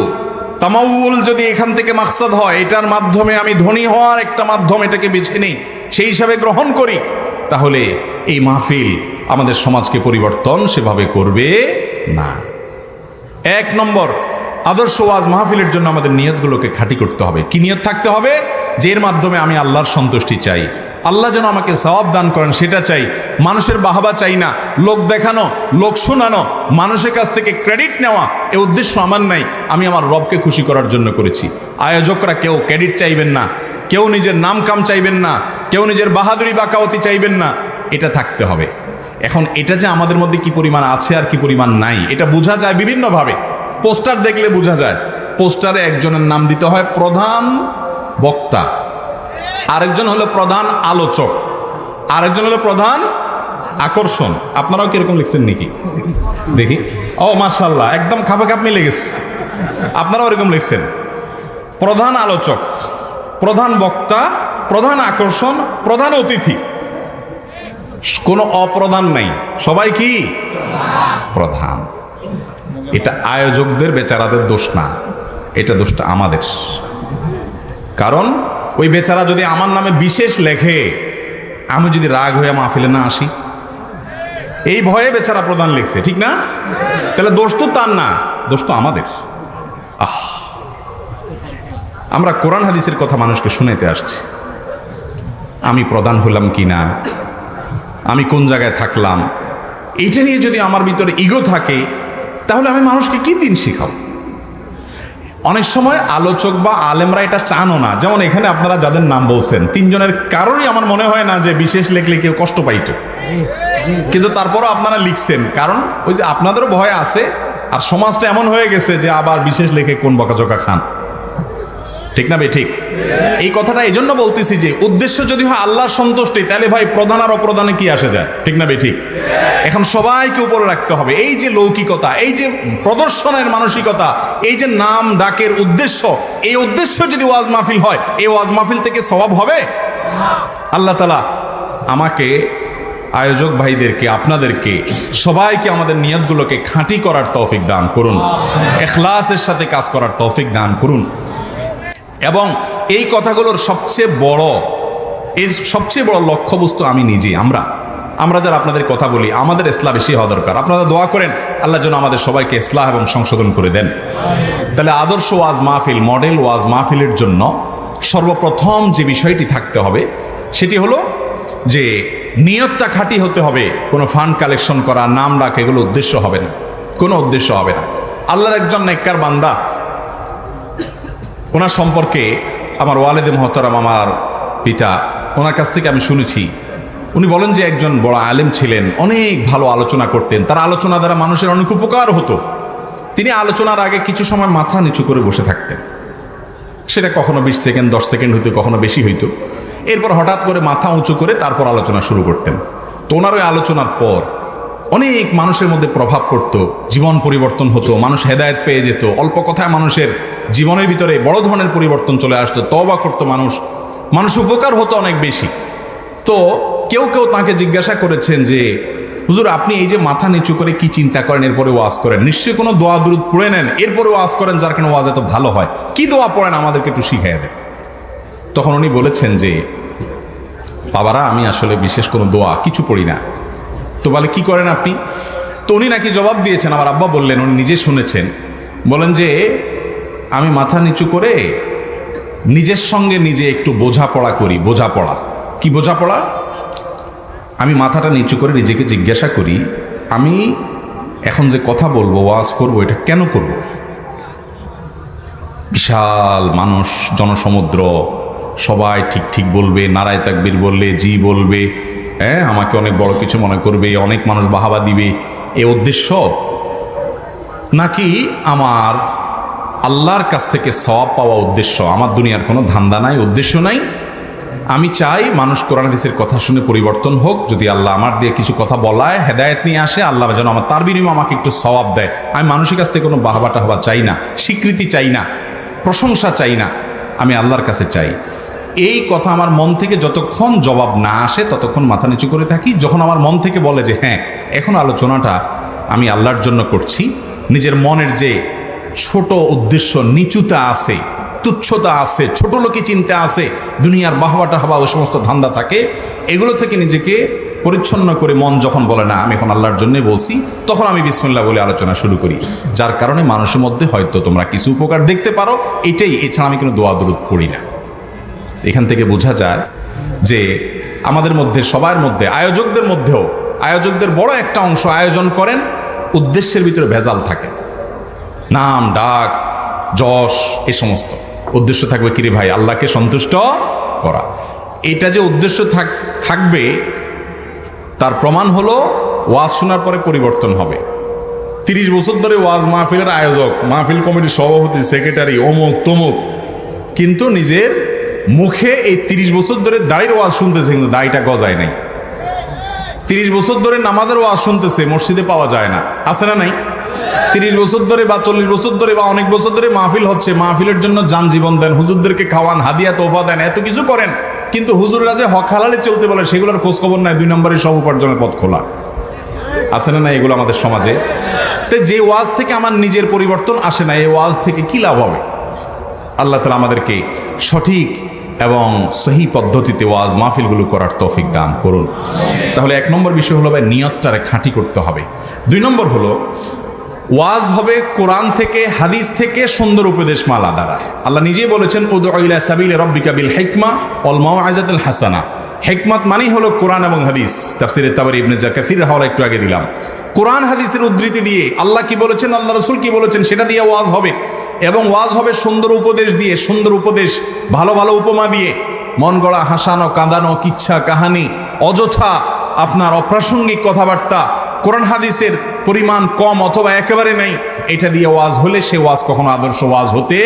তামাউল যদি এখান থেকে মাকসাদ হয়, এটার মাধ্যমে আমি ধনী হওয়ার একটা মাধ্যম এটাকে বেছে নেই, সেই হিসাবে গ্রহণ করি, তাহলে এই মাহফিল আমাদের সমাজকে পরিবর্তন সেভাবে করবে না। 1 নম্বর, আদর্শ ওয়াজ মাহফিলের জন্য আমাদের নিয়তগুলোকে খাঁটি করতে হবে। কি নিয়ত থাকতে হবে? যে এর মাধ্যমে আমি আল্লাহর সন্তুষ্টি চাই, আল্লাহ যেন আমাকে সওয়াব দান করেন সেটা চাই, মানুষের বাহবা চাই না, লোক দেখানো, লোক শোনানো, মানুষের কাছ থেকে ক্রেডিট নেওয়া, এ উদ্দেশ্য আমার নাই। আমি আমার রবকে খুশি করার জন্য করেছি। আয়োজকরা কেউ ক্রেডিট চাইবেন না, কেউ নিজের নাম কাম চাইবেন না, কেউ নিজের বাহাদুরি বাকাওয়াতি চাইবেন না, এটা থাকতে হবে। এখন এটা যে আমাদের মধ্যে কি পরিমাণ আছে আর কি পরিমাণ নাই, এটা বোঝা যায় বিভিন্নভাবে। পোস্টার দেখলে বোঝা যায়। পোস্টারে একজনের নাম দিতে হয় প্রধান বক্তা, আরেকজন হলো প্রধান আলোচক, আরেকজন হলো প্রধান আকর্ষণ। আপনারাও কিরকম লিখছেন নাকি দেখি? ও মাশাআল্লাহ, একদম খাপে খাপ মিলে গেছে। আপনারাও এরকম লিখছেন। প্রধান আলোচক, প্রধান বক্তা, প্রধান আকর্ষণ, প্রধান অতিথি, কোনো অপ্রধান নাই, সবাই কি প্রধান। এটা আয়োজকদের বেচারাদের দোষ না, এটা দোষটা আমাদের। কারণ ওই বেচারা যদি আমার নামে বিশেষ লেখে, আমি যদি রাগ হয়ে মাহফিলে না আসি, এই ভয়ে বেচারা প্রধান লিখছে, ঠিক না? তাহলে দোষ তো তার না, দোষ তো আমাদের। আমরা কোরআন হাদিসের কথা মানুষকে শুনাইতে আসছি, আমি প্রধান হলাম কি না, আমি কোন জায়গায় থাকলাম, এইটা নিয়ে যদি আমার ভিতরে ইগো থাকে, তাহলে আমি মানুষকে কি দিন শিখাবো? অনেক সময় আলোচক বা আলেমরা এটা চানও না। যেমন এখানে আপনারা যাদের নাম বলছেন, 3 জনের কারোরই আমার মনে হয় না যে বিশেষ লেখলে কেউ কষ্ট পাইতো, কিন্তু তারপরও আপনারা লিখছেন, কারণ ওই যে আপনাদেরও ভয় আছে, আর সমাজটা এমন হয়ে গেছে যে আবার বিশেষ লেখে কোন বকাঝকা খান, ঠিক না ভাই? ঠিক। এই কথাটা এই জন্য বলতেছি যে উদ্দেশ্য যদি হয় আল্লাহর সন্তুষ্টি, তাহলে ভাই প্রধান আর অপ্রধানে কি আসে যায়, ঠিক না ভাই? ঠিক। এখন সবাইকে উপরে রাখতে হবে। এই যে লৌকিকতা, এই যে প্রদর্শনের মানসিকতা, এই যে নাম ডাকের উদ্দেশ্য, এই উদ্দেশ্য যদি ওয়াজ মাহফিল হয়, এই ওয়াজ মাহফিল থেকে সওয়াব হবে? আল্লাহ তাআলা আমাকে, আয়োজক ভাইদেরকে, আপনাদেরকে, সবাইকে আমাদের নিয়তগুলোকে খাঁটি করার তৌফিক দান করুন, ইখলাসের সাথে কাজ করার তৌফিক দান করুন। এবং এই কথাগুলোর সবচেয়ে বড় লক্ষ্যবস্তু আমি নিজে, আমরা যারা আপনাদের কথা বলি, আমাদের ইসলাহ বেশি হওয়া দরকার। আপনারা দোয়া করেন আল্লাহ যেন আমাদের সবাইকে ইসলাহ এবং সংশোধন করে দেন। তাহলে আদর্শ ওয়াজ মাহফিল, মডেল ওয়াজ মাহফিলের জন্য সর্বপ্রথম যে বিষয়টি থাকতে হবে সেটি হলো যে নিয়তটা খাঁটি হতে হবে। কোনো ফান্ড কালেকশন করা, নাম ডাক, এগুলো উদ্দেশ্য হবে না, কোনো উদ্দেশ্য হবে না। আল্লাহর একজন নেককার বান্দা, ওনার সম্পর্কে আমার ওয়ালিদে মুহতারাম, আমার পিতা, ওনার কাছ থেকে আমি শুনেছি উনি বলেন যে একজন বড় আলেম ছিলেন, অনেক ভালো আলোচনা করতেন, তার আলোচনা দ্বারা মানুষের অনেক উপকার হতো। তিনি আলোচনার আগে কিছু সময় মাথা নিচু করে বসে থাকতেন, সেটা কখনো 20 সেকেন্ড 10 সেকেন্ড হইতো, কখনো বেশি হইতো। এরপর হঠাৎ করে মাথা উঁচু করে তারপর আলোচনা শুরু করতেন। তো ওনার ওই আলোচনার পর অনেক মানুষের মধ্যে প্রভাব পড়তো, জীবন পরিবর্তন হতো, মানুষ হেদায়েত পেয়ে যেত, অল্প কথায় মানুষের জীবনের ভিতরে বড় ধরনের পরিবর্তন চলে আসতো, তওবা করতো মানুষ উপকার হতো অনেক বেশি। তো কেউ কেউ তাকে জিজ্ঞাসা করেছেন যে হুজুর, আপনি এই যে মাথা নিচু করে কি চিন্তা করেন, এরপরে ওয়াজ করেন, নিশ্চয়ই কোনো দোয়া দুরুদ পড়ে নেন, এরপরে ওয়াজ করেন, যার কেন ওয়াজ এত ভালো হয়, কি দোয়া পড়েন আমাদেরকে একটু শিখিয়ে দেন। তখন উনি বলেছেন যে বাবারা, আমি আসলে বিশেষ কোনো দোয়া কিছু পড়ি না। তো বলে কি করেন আপনি? তো উনি নাকি জবাব দিয়েছেন, আমার আব্বা বললেন, উনি নিজে শুনেছেন, বলেন যে আমি মাথা নিচু করে নিজের সঙ্গে নিজে একটু বোঝাপড়া করি। বোঝাপড়া কি? বোঝাপড়া, আমি মাথাটা নিচু করে নিজেকে জিজ্ঞাসা করি, আমি এখন যে কথা বলবো, ওয়াজ করব, এটা কেন করব? বিশাল মানুষ, জনসমুদ্র, সবাই ঠিক ঠিক বলবে, নারায়ে তাকবীর বললে জি বলবে, হ্যাঁ, আমাকে অনেক বড় কিছু মনে করবে, অনেক মানুষ বাহাবা দিবে, এ উদ্দেশ্য? নাকি আমার আল্লাহর কাছ থেকে সওয়াব পাওয়া উদ্দেশ্য? আমার দুনিয়ার কোনো ধান্দা নাই, উদ্দেশ্য নাই। আমি চাই মানুষ কোরআন হাদিসের কথা শুনে পরিবর্তন হোক। যদি আল্লাহ আমার দিয়ে কিছু কথা বলায়, হেদায়েত নিয়ে আসে, আল্লাহ যেন আমার তার বিনিময়ে আমাকে একটু সওয়াব দেয়। আমি মানুষের কাছ থেকে কোনো বাহাবা টাহাবা চাই না, স্বীকৃতি চাই না, প্রশংসা চাই না, আমি আল্লাহর কাছে চাই। এই কথা আমার মন থেকে যতক্ষণ জবাব না আসে ততক্ষণ মাথা নিচু করে থাকি। যখন আমার মন থেকে বলে যে হ্যাঁ, এখন আলোচনাটা আমি আল্লাহর জন্য করছি, নিজের মনের যে ছোট উদ্দেশ্য, নিচুতা আছে, তুচ্ছতা আছে, ছোট লোকি চিন্তা আছে, দুনিয়ার বাহবা টাহবা ওই সমস্ত ধান্দা থাকে, এগুলো থেকে নিজেকে পরিচ্ছন্ন করে মন যখন বলে না আমি এখন আল্লাহর জন্যে বলছি, তখন আমি বিসমিল্লাহ বলে আলোচনা শুরু করি। যার কারণে মানুষের মধ্যে হয়তো তোমরা কিছু উপকার দেখতে পারো, এটাই। এছাড়া আমি কোনো দোয়া দরুদ পড়ি না। এখান থেকে বোঝা যায় যে আমাদের মধ্যে, সবার মধ্যে, আয়োজকদের মধ্যেও, আয়োজকদের বড় একটা অংশ আয়োজন করেন, উদ্দেশ্যের ভিতরে ভেজাল থাকে, নাম ডাক যশ, এই সমস্ত উদ্দেশ্য থাকবে কিরে ভাই, আল্লাহকে সন্তুষ্ট করা। এটা যে উদ্দেশ্য থাকবে, তার প্রমাণ হলো ওয়াজ শোনার পরে পরিবর্তন হবে। 30 বছর ধরে ওয়াজ মাহফিলের আয়োজক, মাহফিল কমিটির সভাপতি, সেক্রেটারি, অমুক তমুক, কিন্তু নিজের মুখে এই 30 বছর ধরে দাড়ির ওয়াজ শুনতেছে, কিন্তু দাড়িটা গজায় নাই। 30 বছর ধরে নামাজের ওয়াজ শুনতেছে, মসজিদে পাওয়া যায় না, আছে না নাই? 30 বছর ধরে বা 40 বছর ধরে বা অনেক বছর ধরে মাহফিল হচ্ছে, মাহফিলের জন্য যান জীবন দেন, হুজুরদেরকে খাওয়ান, হাদিয়া তোফা দেন, এত কিছু করেন, কিন্তু হুজুররা যে হক হালালে চলতে বলে সেগুলোর খোঁজ খবর নাই। 2 নম্বরে সব উপার্জনের পথ খোলা, আছে না নাই? এগুলো আমাদের সমাজে। তো যে ওয়াজ থেকে আমার নিজের পরিবর্তন আসে না, এই ওয়াজ থেকে কি লাভ হবে? আল্লাহ তাআলা আমাদেরকে সঠিক এবং সহি পদ্ধতিতে ওয়াজ মাহফিলগুলো করার তৌফিক দান করুন। তাহলে 1 নম্বর বিষয় হলো ভাই, নিয়তটারে খাঁটি করতে হবে। 2 নম্বর হলো ওয়াজ হবে কোরআন থেকে, হাদিস থেকে, সুন্দর উপদেশ মালা দ্বারা। আল্লাহ নিজেই বলেছেন উদউ ইলা সাবিলি রাব্বিকা বিল হিকমা ওয়াল মাউইজাতিল হাসানা। হিকমত মানেই হলো কোরআন এবং হাদিস। তাফসিরে তাবরি ইবনে কাসিরের হাওয়ালা একটু আগে দিলাম। কোরআন হাদিসের উদ্ধৃতি দিয়ে আল্লাহ কি বলেছেন, আল্লাহ রাসূল কি বলেছেন, সেটা দিয়ে ওয়াজ হবে। এবং ওয়াজ হবে সুন্দর উপদেশ দিয়ে, সুন্দর উপদেশ, ভালো ভালো উপমা দিয়ে, মন গড়া হাসানো, কাঁদানো, কিচ্ছা কাহানি, অযথা আপনার অপ্রাসঙ্গিক কথাবার্তা, কোরআন হাদিসের পরিমাণ কম অথবা একেবারে নেই, এটা দিয়ে ওয়াজ হলে সে ওয়াজ কখনো আদর্শ ওয়াজ হতে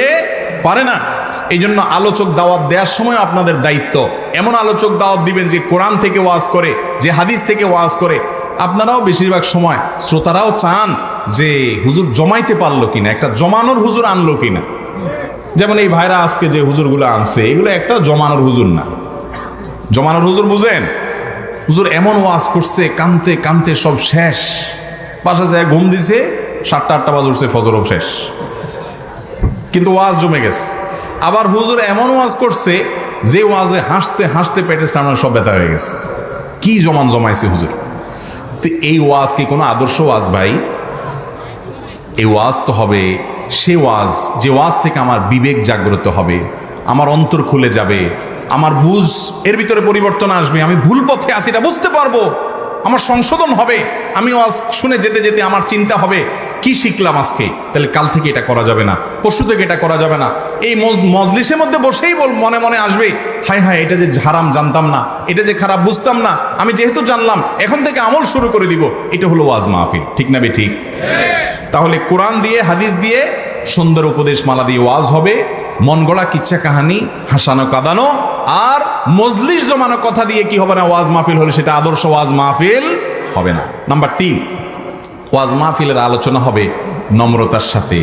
পারে না। এই জন্য আলোচক দাওয়াত দেওয়ার সময় আপনাদের দায়িত্ব, এমন আলোচক দাওয়াত দিবেন যে কোরআন থেকে ওয়াজ করে, যে হাদিস থেকে ওয়াজ করে। আপনারাও বেশিরভাগ সময় শ্রোতারাও চান যে হুজুর জমাইতে পারলো কিনা, একটা জমানোর হুজুর আনলো কিনা। যেমন এই ভাইরা আজকে যে হুজুরগুলো আনছে, এগুলো একটা জমানোর হুজুর না। জমানোর হুজুর বুঝেন? হুজুর এমন ওয়াজ করছে, কানতে কানতে সব শেষ, বাসা যায় ঘুম দিছে, 7টা-8টা বাজে উঠছে, ফজরও শেষ, কিন্তু ওয়াজ জমে গেছে। আবার হুজুর এমন ওয়াজ করছে যে ওয়াজে হাসতে হাসতে পেটের সামনে সব ব্যথা হয়ে গেছে। কি জমাইছে হুজুর? তো এই ওয়াজ কি কোনো আদর্শ ওয়াজ ভাই? এই ওয়াজ তো হবে সে ওয়াজ, যে ওয়াজ থেকে আমার বিবেক জাগ্রত হবে, আমার অন্তর খুলে যাবে, আমার বুঝ এর ভিতরে পরিবর্তন আসবে, আমি ভুল পথে আছি এটা বুঝতে পারবো, আমার সংশোধন হবে। আমি ওয়াজ শুনে যেতে যেতে আমার চিন্তা হবে কি শিখলাম আজকে, তাহলে কাল থেকে এটা করা যাবে না, পরশু থেকে এটা করা যাবে না। এই মজলিসের মধ্যে বসেই মনে মনে আসবে, হায় হায় এটা যে হারাম জানতাম না, এটা যে খারাপ বুঝতাম না, আমি যেহেতু জানলাম এখন থেকে আমল শুরু করে দিব। এটা হলো ওয়াজ মাহফিল, ঠিক না ঠিক? তাহলে কোরআন দিয়ে হাদিস দিয়ে সুন্দর উপদেশ মালা দিয়ে ওয়াজ হবে, মন গড়া কিচ্ছা কাহানি, হাসানো কাঁদানো আর মজলিস জমানো কথা দিয়ে কি হবে না, ওয়াজ মাহফিল হলে সেটা আদর্শ ওয়াজ মাহফিল হবে না। নাম্বার 3, ওয়াজ মাহফিলের আলোচনা হবে নম্রতার সাথে,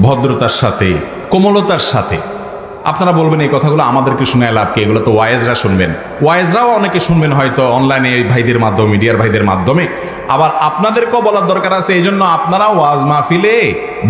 ভদ্রতার সাথে, কোমলতার সাথে। আপনারা বলবেন এই কথাগুলো আমাদেরকে শুনে লাভ কি, এগুলো তো ওয়াইজরা শুনবেন। ওয়াইজরাও অনেকে শুনবেন হয়তো অনলাইনে ভাইদের মাধ্যমে, মিডিয়ার ভাইদের মাধ্যমে। আবার আপনাদেরকেও বলার দরকার আছে, এই জন্য আপনারা ওয়াজ মাহফিলে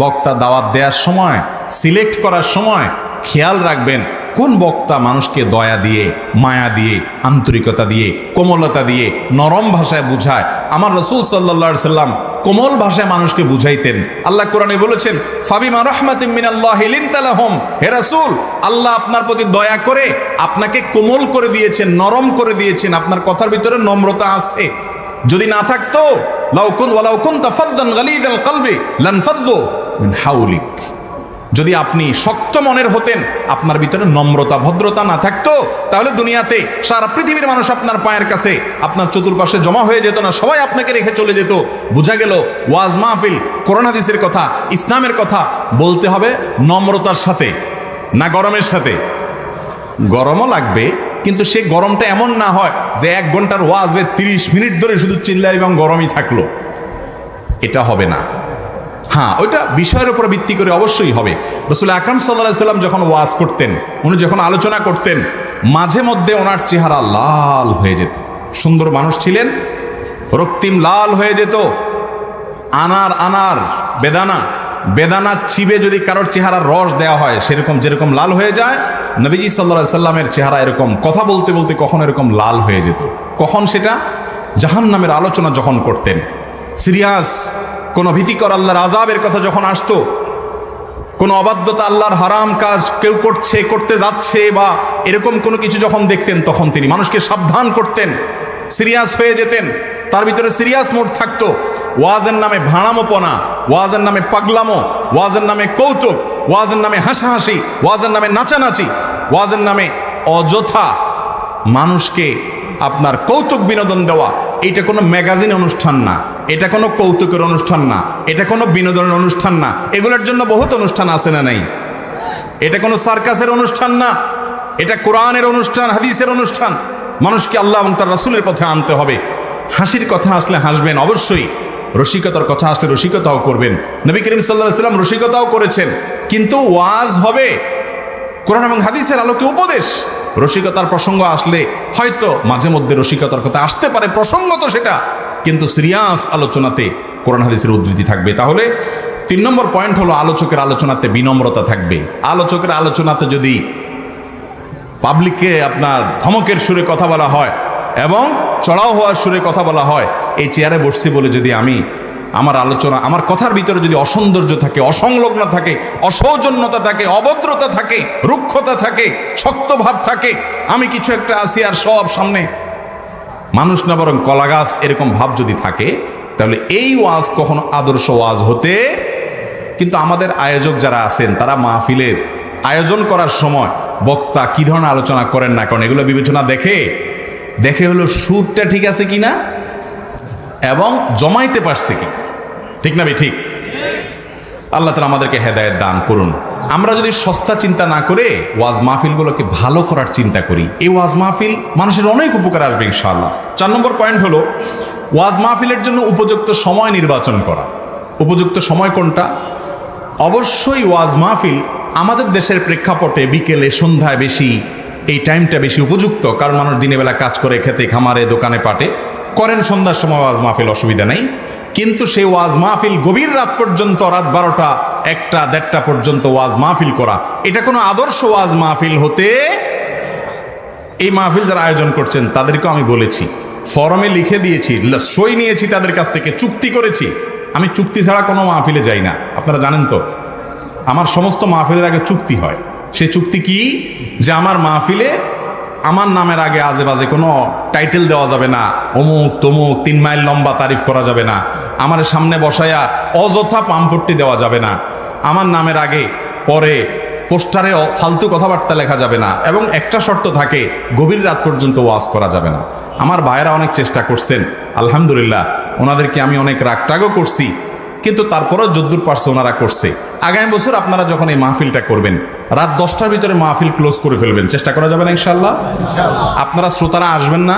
বক্তা দাওয়াত দেওয়ার সময়, সিলেক্ট করার সময় খেয়াল রাখবেন কোন বক্তা মানুষকে দয়া দিয়ে, মায়া দিয়ে, আন্তরিকতা দিয়ে, কোমলতা দিয়ে, নরম ভাষায় বুঝায়। আমার রাসূল সাল্লাল্লাহু আলাইহি সাল্লাম কোমল ভাষায় মানুষকে বুঝাইতেন। আল্লাহ কোরআনে বলেছেন, ফাবিমা রাহমাতিম মিনাল্লাহি লিনতা লাহুম, হে রাসূল আল্লাহ আপনার প্রতি দয়া করে আপনাকে কোমল করে দিয়েছেন, নরম করে দিয়েছেন, আপনার কথার ভিতরে নম্রতা আছে। যদি না থাকতো ওয়ালাউ কুনতা ফাদ্দান গালিযাল কলবি লানফাদ্দু মিন হাওলিক, যদি আপনি শক্ত মনের হতেন, আপনার ভিতরে নম্রতা ভদ্রতা না থাকতো, তাহলে দুনিয়াতে সারা পৃথিবীর মানুষ আপনার পায়ের কাছে, আপনার চতুর্পাশে জমা হয়ে যেত না, সবাই আপনাকে রেখে চলে যেত। বোঝা গেল ওয়াজ মাহফিল, কোরআন হাদিসের কথা, ইসলামের কথা বলতে হবে নম্রতার সাথে, না গরমের সাথে। গরমও লাগবে, কিন্তু সে গরমটা এমন না হয় যে 1 ঘন্টার ওয়াজে 30 মিনিট ধরে শুধু চিল্লা এবং গরমই থাকলো, এটা হবে না। হ্যাঁ, ওইটা বিষয়ের উপর ভিত্তি করে অবশ্যই হবে। রাসূল আকরাম সাল্লাল্লাহু আলাইহি সাল্লাম যখন ওয়াজ করতেন, উনি যখন আলোচনা করতেন, মাঝে মধ্যে ওনার চেহারা লাল হয়ে যেত। সুন্দর মানুষ ছিলেন, রক্তিম লাল হয়ে যেত। আনার বেদানা চিবে যদি কারোর চেহারা রস দেওয়া হয়, সেরকম যেরকম লাল হয়ে যায়, নবীজি সাল্লাল্লাহু আলাইহি সাল্লামের চেহারা এরকম কথা বলতে বলতে কখন এরকম লাল হয়ে যেত। কখন সেটা? জাহান্নামের আলোচনা যখন করতেন, সিরিয়াস কোনো ভীতিকর আল্লাহর আযাবের কথা যখন আসতো, কোনো অবাধ্যতা, আল্লাহর হারাম কাজ কেউ করতে যাচ্ছে বা এরকম কোনো কিছু যখন দেখতেন, তখন তিনি মানুষকে সাবধান করতেন, সিরিয়াস হয়ে যেতেন, তার ভিতরে সিরিয়াস মোড থাকতো। ওয়াজের নামে ভাড়ামোপনা, ওয়াজের নামে পাগলামো, ওয়াজের নামে কৌতুক, ওয়াজের নামে হাসাহাসি, ওয়াজের নামে নাচানাচি, ওয়াজের নামে অযথা মানুষকে আপনার কৌতুক বিনোদন দেওয়া, এটা কোনো ম্যাগাজিন অনুষ্ঠান না, এটা কোনো কৌতুকের অনুষ্ঠান না, এটা কোনো বিনোদনের অনুষ্ঠান না। এগুলোর জন্য বহুত অনুষ্ঠান আছে না নাই? এটা কোনো সার্কাসের অনুষ্ঠান না, এটা কোরআনের অনুষ্ঠান, হাদিসের অনুষ্ঠান। মানুষকে আল্লাহ এবং তার রাসূলের পথে আনতে হবে। হাসির কথা আসলে হাসবেন অবশ্যই, রসিকতার কথা আসলে রসিকতাও করবেন। নবী করিম সাল্লাল্লাহু আলাইহি ওয়াসাল্লাম রসিকতাও করেছেন, কিন্তু ওয়াজ হবে কোরআন এবং হাদিসের আলোকে উপদেশ। রসিকতার প্রসঙ্গ আসলে হয়তো মাঝে মধ্যে রসিকতার কথা আসতে পারে, প্রসঙ্গত সেটা, কিন্তু সিরিয়াস আলোচনাতে কোরআন হাদিসের উদ্ধৃতি থাকবে। তাহলে 3 নম্বর পয়েন্ট হলো আলোচকের আলোচনাতে বিনম্রতা থাকবে। আলোচকের আলোচনাতে যদি পাবলিককে আপনার ধমকের সুরে কথা বলা হয় এবং চড়াও হওয়ার সুরে কথা বলা হয়, এই চেয়ারে বসছি বলে যদি আমার আলোচনা, আমার কথার ভিতরে যদি অসৌন্দর্য থাকে, অসংলগ্ন থাকে, অসৌজন্যতা থাকে, অভদ্রতা থাকে, রুক্ষতা থাকে, শক্ত ভাব থাকে, আমি কিছু একটা আসি আর সব সামনে মানুষ না বরং কলা গাছ, এরকম ভাব যদি থাকে, তাহলে এই ওয়াজ কখনো আদর্শ ওয়াজ হতে। কিন্তু আমাদের আয়োজক যারা আছেন, তারা মাহফিলের আয়োজন করার সময় বক্তা কি ধরনের আলোচনা করেন না করেন, এগুলো বিবেচনা দেখে হলো সুরটা ঠিক আছে কিনা এবং জমাইতে পারছে কিনা, ঠিক না ঠিক? আল্লাহ তাআলা আমাদেরকে হেদায়েত দান করুন। আমরা যদি সস্তা চিন্তা না করে ওয়াজ মাহফিলগুলোকে ভালো করার চিন্তা করি, এই ওয়াজ মাহফিল মানুষের অনেক উপকার আসবে ইনশাআল্লাহ। 4 নম্বর পয়েন্ট হলো ওয়াজ মাহফিলের জন্য উপযুক্ত সময় নির্বাচন করা। উপযুক্ত সময় কোনটা? অবশ্যই ওয়াজ মাহফিল আমাদের দেশের প্রেক্ষাপটে বিকেলে, সন্ধ্যায় বেশি, এই টাইমটা বেশি উপযুক্ত। কারণ মানুষ দিনের বেলা কাজ করে, খেতে খামারে, দোকানে পাটে করেন, সন্ধ্যার সময় ওয়াজ মাহফিল অসুবিধা নেই। কিন্তু সেই ওয়াজ মাহফিল গভীর রাত পর্যন্ত, রাত 12টা, 1টা, 1:30 পর্যন্ত ওয়াজ মাহফিল করা, এটা কোনো আদর্শ ওয়াজ মাহফিল হতে। এই মাহফিল যারা আয়োজন করছেন তাদেরকেও আমি বলেছি, ফরমে লিখে দিয়েছি, সই নিয়েছি তাদের কাছ থেকে, চুক্তি করেছি। আমি চুক্তি ছাড়া কোনো মাহফিলে যাই না, আপনারা জানেন তো। আমার সমস্ত মাহফিলের আগে চুক্তি হয়। সে চুক্তি কি? যে আমার মাহফিলে আমার নামের আগে আজে বাজে কোনো টাইটেল দেওয়া যাবে না, অমুক তমুক 3 মাইল লম্বা তারিফ করা যাবে না, আমার সামনে বসায়া অযথা পাম্পট্টি দেওয়া যাবে না, আমার নামের আগে পরে পোস্টারে ফালতু কথাবার্তা লেখা যাবে না, এবং একটা শর্ত থাকে, গভীর রাত পর্যন্ত ওয়াজ করা যাবে না। আমার ভাইয়েরা অনেক চেষ্টা করছেন, আলহামদুলিল্লাহ, ওনাদেরকে আমি অনেক রাগটাগও করছি, কিন্তু তারপরেও যদ্দূর পারছে ওনারা করছে। আগামী বছর আপনারা যখন এই মাহফিলটা করবেন, রাত 10টার ভিতরে মাহফিল ক্লোজ করে ফেলবেন, চেষ্টা করা যাবে না ইনশাআল্লাহ? আপনারা শ্রোতারা আসবেন না?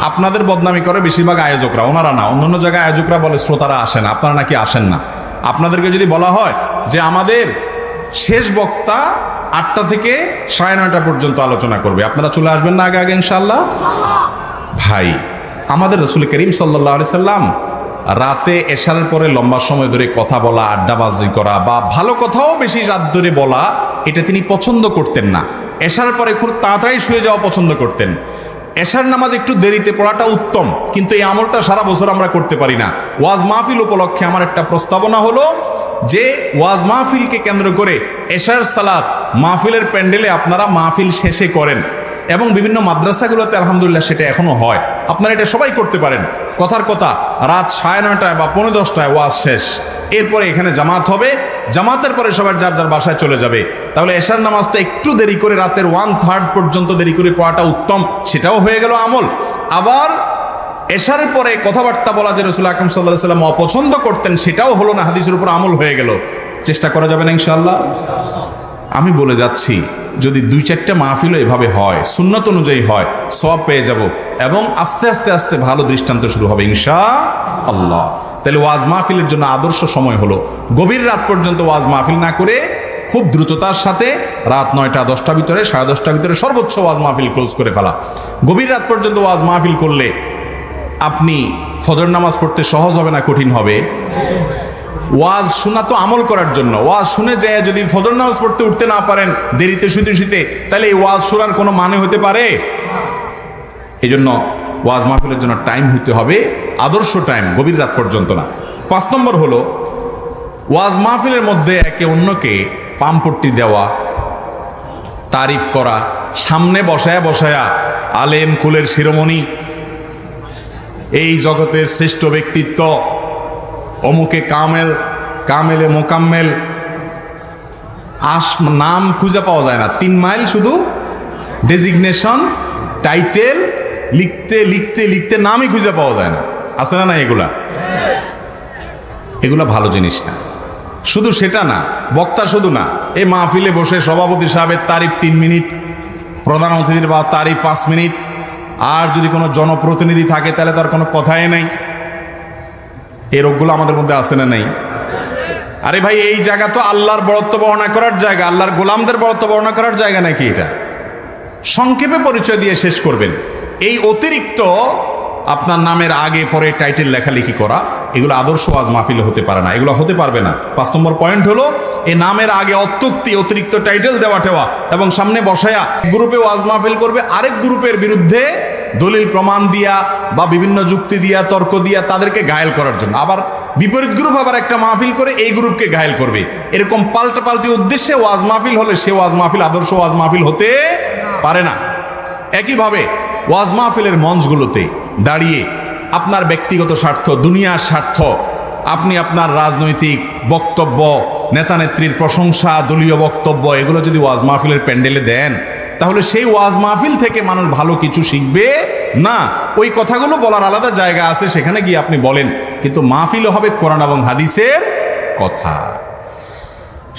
আপনাদের বদনামি করে বেশিরভাগ আয়োজকরা, ওনারা না, অন্যান্য জায়গায় আয়োজকরা বলে শ্রোতারা আসেন, আপনারা নাকি আসেন না। আপনাদেরকে যদি বলা হয় যে আমাদের শেষ বক্তা 8টা থেকে 9:30 পর্যন্ত আলোচনা করবে, আপনারা চলে আসবেন না আগে আগে ইনশাআল্লাহ? ভাই, আমাদের রাসূল করিম সাল্লাল্লাহু আলাইহি সাল্লাম রাতে এশারের পরে লম্বা সময় ধরে কথা বলা, আড্ডাবাজি করা বা ভালো কথাও বেশি রাত ধরে বলা, এটা তিনি পছন্দ করতেন না। এশারের পরে খুব তাড়াতাড়ি শুয়ে যাওয়া পছন্দ করতেন। এশার নামাজ একটু দেরিতে পড়াটা উত্তম, কিন্তু এই আমলটা সারা বছর আমরা করতে পারি না। ওয়াজ মাহফিল উপলক্ষে আমার একটা প্রস্তাবনা হলো যে ওয়াজ মাহফিলকে কেন্দ্র করে এশার সালাত মাহফিলের প্যান্ডেলে আপনারা মাহফিল শেষে করেন, এবং বিভিন্ন মাদ্রাসাগুলোতে আলহামদুলিল্লাহ সেটা এখনো হয়। আপনারা এটা সবাই করতে পারেন। কথার কথা, রাত 9:30 বা 10:45 ওয়াজ শেষ, এরপরে এখানে জামাত হবে, জামাতের পরে সবার যার যার বাসায় চলে যাবে। তাহলে এশার নামাজটা একটু দেরি করে, রাতের 1/3 পর্যন্ত দেরি করে পড়াটা উত্তম, সেটাও হয়ে গেল আমল। আবার এশারের পরে কথাবার্তা বলা যে রাসূল আকরাম সাল্লাল্লাহু আলাইহি ওয়াসাল্লাম অপছন্দ করতেন, সেটাও হলো না, হাদিসের উপর আমল হয়ে গেল। চেষ্টা করা যাবে না ইনশাআল্লাহ? আমি বলে যাচ্ছি, যদি 2-4টা মাহফিলও এভাবে হয়, সুন্নত অনুযায়ী হয়, সওয়াব পেয়ে যাব, এবং আস্তে আস্তে আস্তে ভালো দৃষ্টান্ত শুরু হবে ইনশাআল্লাহ। তাহলে ওয়াজ মাহফিলের জন্য আদর্শ সময় হলো গভীর রাত পর্যন্ত ওয়াজ মাহফিল না করে খুব দ্রুততার সাথে রাত 9টা-10টা ভিতরে, 10:30টার ভিতরে সর্বোচ্চ ওয়াজ মাহফিল ক্লোজ করে ফেলা। গভীর রাত পর্যন্ত ওয়াজ মাহফিল করলে আপনি ফজর নামাজ পড়তে সহজ হবে না কঠিন হবে? ওয়াজ শোনা তো আমল করার জন্য, ওয়াজ শুনে যায় যদি ফজর নামাজ পড়তে উঠতে না পারেন দেরিতে শুতে শুতে, তাহলে এই ওয়াজ শোনার কোনো মানে হতে পারে? এই জন্য ওয়াজ মাহফিলের জন্য টাইম হইতে হবে আদর্শ টাইম, গভীর রাত পর্যন্ত না। 5 নম্বর হলো ওয়াজ মাহফিলের মধ্যে একে অন্যকে পামপট্টি দেওয়া, তারিফ করা, সামনে বসায়া বসায়া আলেম কুলের শিরোমণি, এই জগতের শ্রেষ্ঠ ব্যক্তিত্ব, অমুকে কামেল, কামেলে মোকাম্মেল, নাম খুঁজে পাওয়া যায় না, 3 মাইল শুধু ডেজিগনেশন টাইটেল লিখতে লিখতে লিখতে নামই খুঁজে পাওয়া যায় না। আছে না? এগুলা ভালো জিনিস না। শুধু সেটা না, বক্তা শুধু না, এই মাহফিলে বসে সভাপতি সাহেবের তারিফ 3 মিনিট, প্রধান অতিথির বা তারিফ 5 মিনিট, আর যদি কোনো জনপ্রতিনিধি থাকে তাহলে তার কোনো কথাই নাই। এই রোগগুলো আমাদের মধ্যে আছে না নাই? আরে ভাই, এই জায়গা তো আল্লাহর বড়ত্ব বর্ণনা করার জায়গা, আল্লাহর গোলামদের বড়ত্ব বর্ণনা করার জায়গা নাকি এটা? সংক্ষেপে পরিচয় দিয়ে শেষ করবেন। এই অতিরিক্ত আপনার নামের আগে পরে টাইটেল লেখালেখি করা, এগুলো আদর্শ ওয়াজ মাহফিল হতে পারে না, এগুলো হতে পারবে না। 5 নম্বর পয়েন্ট হলো এই নামের আগে অত্যুক্তি, অতিরিক্ত টাইটেল দেওয়া টেওয়া, এবং সামনে বসায়া গ্রুপে ওয়াজ মাহফিল করবে, আরেক গ্রুপের বিরুদ্ধে দলিল প্রমাণ দিয়া বা বিভিন্ন যুক্তি দিয়া, তর্ক দিয়া তাদেরকে ঘায়েল করার জন্য। আবার বিপরীত গ্রুপ আবার একটা মাহফিল করে এই গ্রুপকে ঘায়েল করবে। এরকম পাল্টাপাল্টি উদ্দেশ্যে ওয়াজ মাহফিল হলে সে ওয়াজ মাহফিল আদর্শ ওয়াজ মাহফিল হতে পারে না। একইভাবে ওয়াজ মাহফিলের মঞ্চগুলোতে দাঁড়িয়ে আপনার ব্যক্তিগত স্বার্থ, দুনিয়ার স্বার্থ, আপনি আপনার রাজনৈতিক বক্তব্য, নেতা নেত্রীর প্রশংসা, দলীয় বক্তব্য, এগুলো যদি ওয়াজ মাহফিলের প্যান্ডেলে দেন, তাহলে সেই ওয়াজ মাহফিল থেকে মানুষ ভালো কিছু শিখবে না। ওই কথাগুলো বলার আলাদা জায়গা আছে, সেখানে গিয়ে আপনি বলেন, কিন্তু মাহফিলও হবে কোরআন এবং হাদিসের কথা।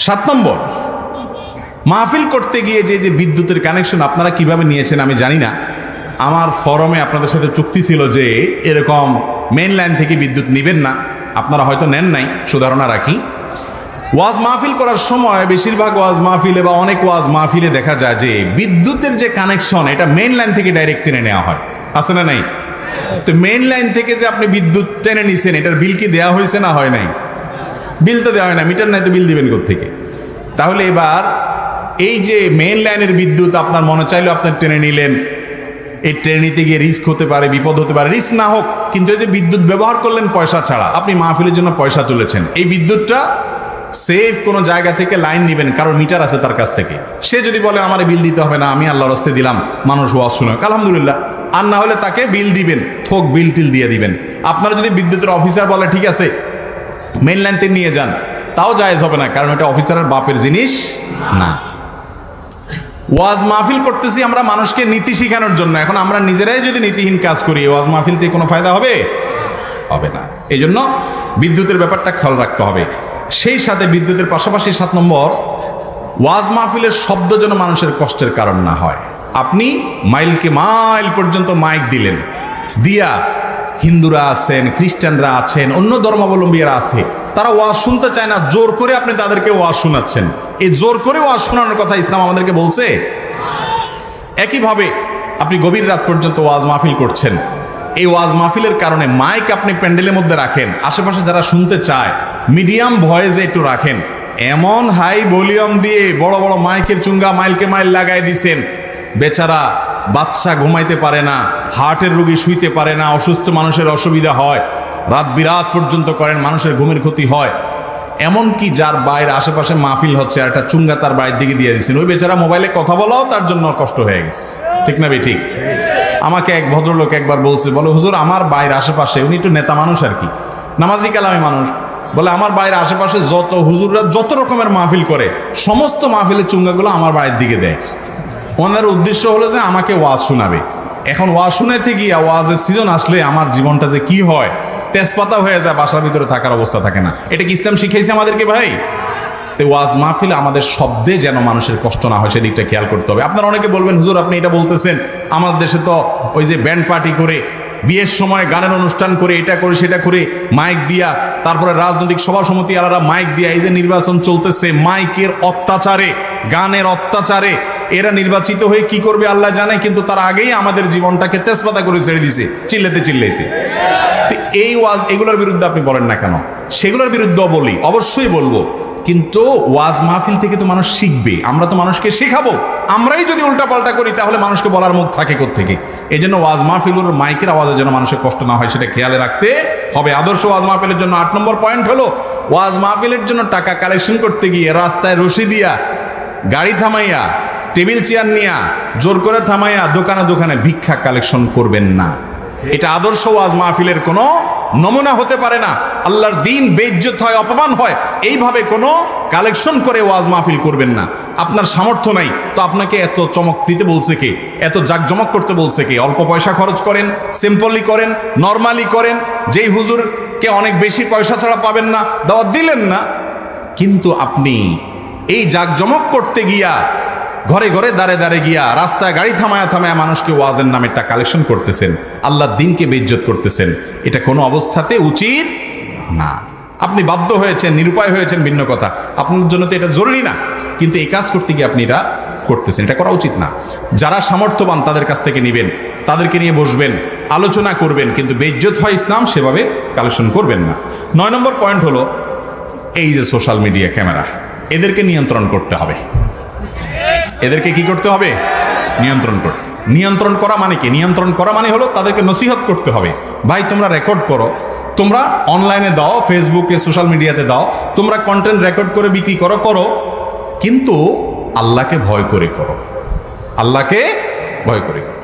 7 নম্বর, মাহফিল করতে গিয়ে যে বিদ্যুতের কানেকশন আপনারা কিভাবে নিয়েছেন আমি জানি না। আমার ফরমে আপনাদের সাথে চুক্তি ছিল যে এরকম মেইন লাইন থেকে বিদ্যুৎ নেবেন না, আপনারা হয়তো নেন নাই, সুধারণা রাখি। ওয়াজ মাহফিল করার সময় বেশিরভাগ ওয়াজ মাহফিলে বা অনেক ওয়াজ মাহফিলে দেখা যায় যে বিদ্যুতের যে কানেকশন এটা মেইন লাইন থেকে ডাইরেক্ট টেনে নেওয়া হয়, আছে না নাই? তো মেইন লাইন থেকে যে আপনি বিদ্যুৎ টেনে নিছেন, এটার বিল কি দেওয়া হয়েছে না হয় নাই? বিল তো দেওয়া হয় না, মিটার নাই তো বিল দিবেন কোত্থেকে? তাহলে এবার এই যে মেইন লাইনের বিদ্যুৎ আপনার মনে চাইলেও আপনার টেনে নিলেন, এই ট্রেনে নিতে গিয়ে রিস্ক হতে পারে, বিপদ হতে পারে, রিস্ক না হোক, কিন্তু এই যে বিদ্যুৎ ব্যবহার করলেন পয়সা ছাড়া, আপনি মাহফিলের জন্য পয়সা তুলেছেন, এই বিদ্যুৎটা সেফ কোনো জায়গা থেকে লাইন নেবেন, কারণ মিটার আছে তার কাছ থেকে। সে যদি বলে আমার বিল দিতে হবে না, আমি আল্লাহর রাস্তায় দিলাম, মানুষ ওয়াজ শুনে আলহামদুলিল্লাহ, আর না হলে তাকে বিল দিবেন, থোক বিল টিল দিয়ে দিবেন। আপনারা যদি বিদ্যুতের অফিসার বলে ঠিক আছে মেইন লাইনতে নিয়ে যান, তাও জায়েজ হবে না, কারণ এটা অফিসারের বাপের জিনিস না। ওয়াজ মাহফিল করতেছি আমরা মানুষকে নীতি শিখানোর জন্য, এখন আমরা নিজেরাই যদি নীতিহীন কাজ করি ওয়াজ মাহফিল থেকে কোনো ফায়দা হবে? হবে না। এই জন্য বিদ্যুতের ব্যাপারটা খেয়াল রাখতে হবে। সেই সাথে বিদ্যুতের পাশাপাশি 7 নম্বর, ওয়াজ মাহফিলের শব্দ যেন মানুষের কষ্টের কারণ না হয়। আপনি মাইলকে মাইল পর্যন্ত মাইক দিলেন, দিয়া হিন্দুরা আছেন, খ্রিস্টানরা আছেন, অন্য ধর্মাবলম্বীরা আছে, তারা ওয়াজ শুনতে চায় না, জোর করে আপনি তাদেরকে ওয়াজ শোনাচ্ছেন। এই জোর করে ওয়াজ শোনানোর কথা ইসলাম আমাদেরকে বলছে? একইভাবে আপনি গভীর রাত পর্যন্ত ওয়াজ মাহফিল করছেন, এই ওয়াজ মাহফিলের কারণে মাইক আপনি প্যান্ডেলের মধ্যে রাখেন, আশেপাশে যারা শুনতে চায় মিডিয়াম ভয়েসে একটু রাখেন, এমন হাই ভলিউম দিয়ে বড় বড় মাইকের চুঙ্গা মাইলকে মাইল লাগাই দিছেন, বেচারা বাচ্চা ঘুমাইতে পারে না, হার্টের রোগী শুইতে পারে না, অসুস্থ মানুষের অসুবিধা হয়, রাত বিরাত পর্যন্ত করেন, মানুষের ঘুমের ক্ষতি হয়। এমনকি যার বাইরে আশেপাশে মাহফিল হচ্ছে আর একটা চুঙ্গা তার বাড়ির দিকে দিয়ে দিচ্ছেন, ওই বেচারা মোবাইলে কথা বলাও তার জন্য কষ্ট হয়ে গেছে। ঠিক না ভাই? ঠিক। আমাকে এক ভদ্রলোক একবার বলছে, বলে হুজুর আমার বাইরের আশেপাশে, উনি একটু নেতা মানুষ আর কি, নামাজি কালামি মানুষ, বলে আমার বাইরের আশেপাশে যত হুজুররা যত রকমের মাহফিল করে সমস্ত মাহফিলের চুঙ্গাগুলো আমার বাড়ির দিকে দেয়। ওনার উদ্দেশ্য হলো যে আমাকে ওয়াজ শোনাবে। এখন ওয়াজ শুনাইতে গিয়ে ওয়াজের সিজন আসলে আমার জীবনটা যে কি হয়, তেজপাতা হয়ে যায়, বাসার ভিতরে থাকার অবস্থা থাকে না। এটা কি ইসলাম শিখাইছে আমাদেরকে ভাই? তো ওয়াজ মাহফিলে আমাদের শব্দে যেন মানুষের কষ্ট না হয় সেদিকটা খেয়াল করতে হবে। আপনারা অনেকে বলবেন হুজুর আপনি এটা বলতেছেন, আমাদের দেশে তো ওই যে ব্যান্ড পার্টি করে, বিয়ের সময় গানের অনুষ্ঠান করে, এটা করে সেটা করে মাইক দিয়া, তারপরে রাজনৈতিক সভা সমিতি আলাদা মাইক দিয়া, এই যে নির্বাচন চলতেছে মাইকের অত্যাচারে, গানের অত্যাচারে এরা নির্বাচিত হয়ে কি করবে আল্লাহ জানে, কিন্তু তার আগেই আমাদের জীবনটাকে তেজপাতা করে ছেড়ে দিছে চিল্লাতে চিল্লাইতে। এই ওয়াজ এগুলোর বিরুদ্ধে আপনি বলেন না কেন? সেগুলোর বিরুদ্ধেও বলি, অবশ্যই বলবো, কিন্তু ওয়াজ মাহফিল থেকে তো মানুষ শিখবে, আমরা তো মানুষকে শেখাবো। আমরাই যদি উল্টাপাল্টা করি তাহলে মানুষকে বলার মুখ থাকে কোত্থেকে? এই জন্য ওয়াজ মাহফিলের মাইকের আওয়াজের জন্য মানুষের কষ্ট না হয় সেটা খেয়ালে রাখতে হবে। আদর্শ ওয়াজ মাহফিলের জন্য 8 নম্বর পয়েন্ট হলো, ওয়াজ মাহফিলের জন্য টাকা কালেকশন করতে গিয়ে রাস্তায় রশি দিয়া, গাড়ি থামাইয়া, টেবিল চেয়ার নিয়া, জোর করে থামাইয়া দোকানে দোকানে ভিক্ষা কালেকশন করবেন না। এটা আদর্শ ওয়াজ মাহফিলের কোনো নমুনা হতে পারে না। আল্লাহর দিন বেইজ্জত হয়, অপমান হয়, এইভাবে কোনো কালেকশন করে ওয়াজ মাহফিল করবেন না। আপনার সামর্থ্য নাই তো আপনাকে এত চমক দিতে বলছে কে? এত জাকজমক করতে বলছে কে? অল্প পয়সা খরচ করেন, সিম্পলি করেন, নর্মালি করেন। যেই হুজুরকে অনেক বেশি পয়সা ছাড়া পাবেন না, দাওয়াত দিলেন না, কিন্তু আপনি এই জাকজমক করতে গিয়া, ঘরে ঘরে দাঁড়ে দাঁড়ে গিয়া, রাস্তায় গাড়ি থামায়া থামায়া মানুষকে ওয়াজের নামে একটা কালেকশন করতেছেন, আল্লাহর দিনকে বেইজ্জত করতেছেন। এটা কোনো অবস্থাতে উচিত না। আপনি বাধ্য হয়েছেন, নিরুপায় হয়েছেন ভিন্ন কথা, আপনার জন্য তো এটা জরুরি না, কিন্তু এই কাজ করতে গিয়ে আপনি এটা করতেছেন, এটা করা উচিত না। যারা সামর্থ্যবান তাদের কাছ থেকে নেবেন, তাদেরকে নিয়ে বসবেন, আলোচনা করবেন, কিন্তু বেইজ্জত হয় ইসলাম সেভাবে কালেকশন করবেন না। 9 নম্বর পয়েন্ট হলো, এই যে সোশ্যাল মিডিয়া, ক্যামেরা, এদেরকে নিয়ন্ত্রণ করতে হবে। এদেরকে কি করতে হবে? নিয়ন্ত্রণ করা মানে কি? নিয়ন্ত্রণ করা মানে হলো তাদেরকে নসিহত করতে হবে, ভাই তোমরা রেকর্ড করো, তোমরা অনলাইনে দাও, ফেসবুকে, সোশ্যাল মিডিয়াতে দাও, তোমরা কন্টেন্ট রেকর্ড করে বিক্রি করো, কিন্তু আল্লাহকে ভয় করে করো, আল্লাহকে ভয় করে করো।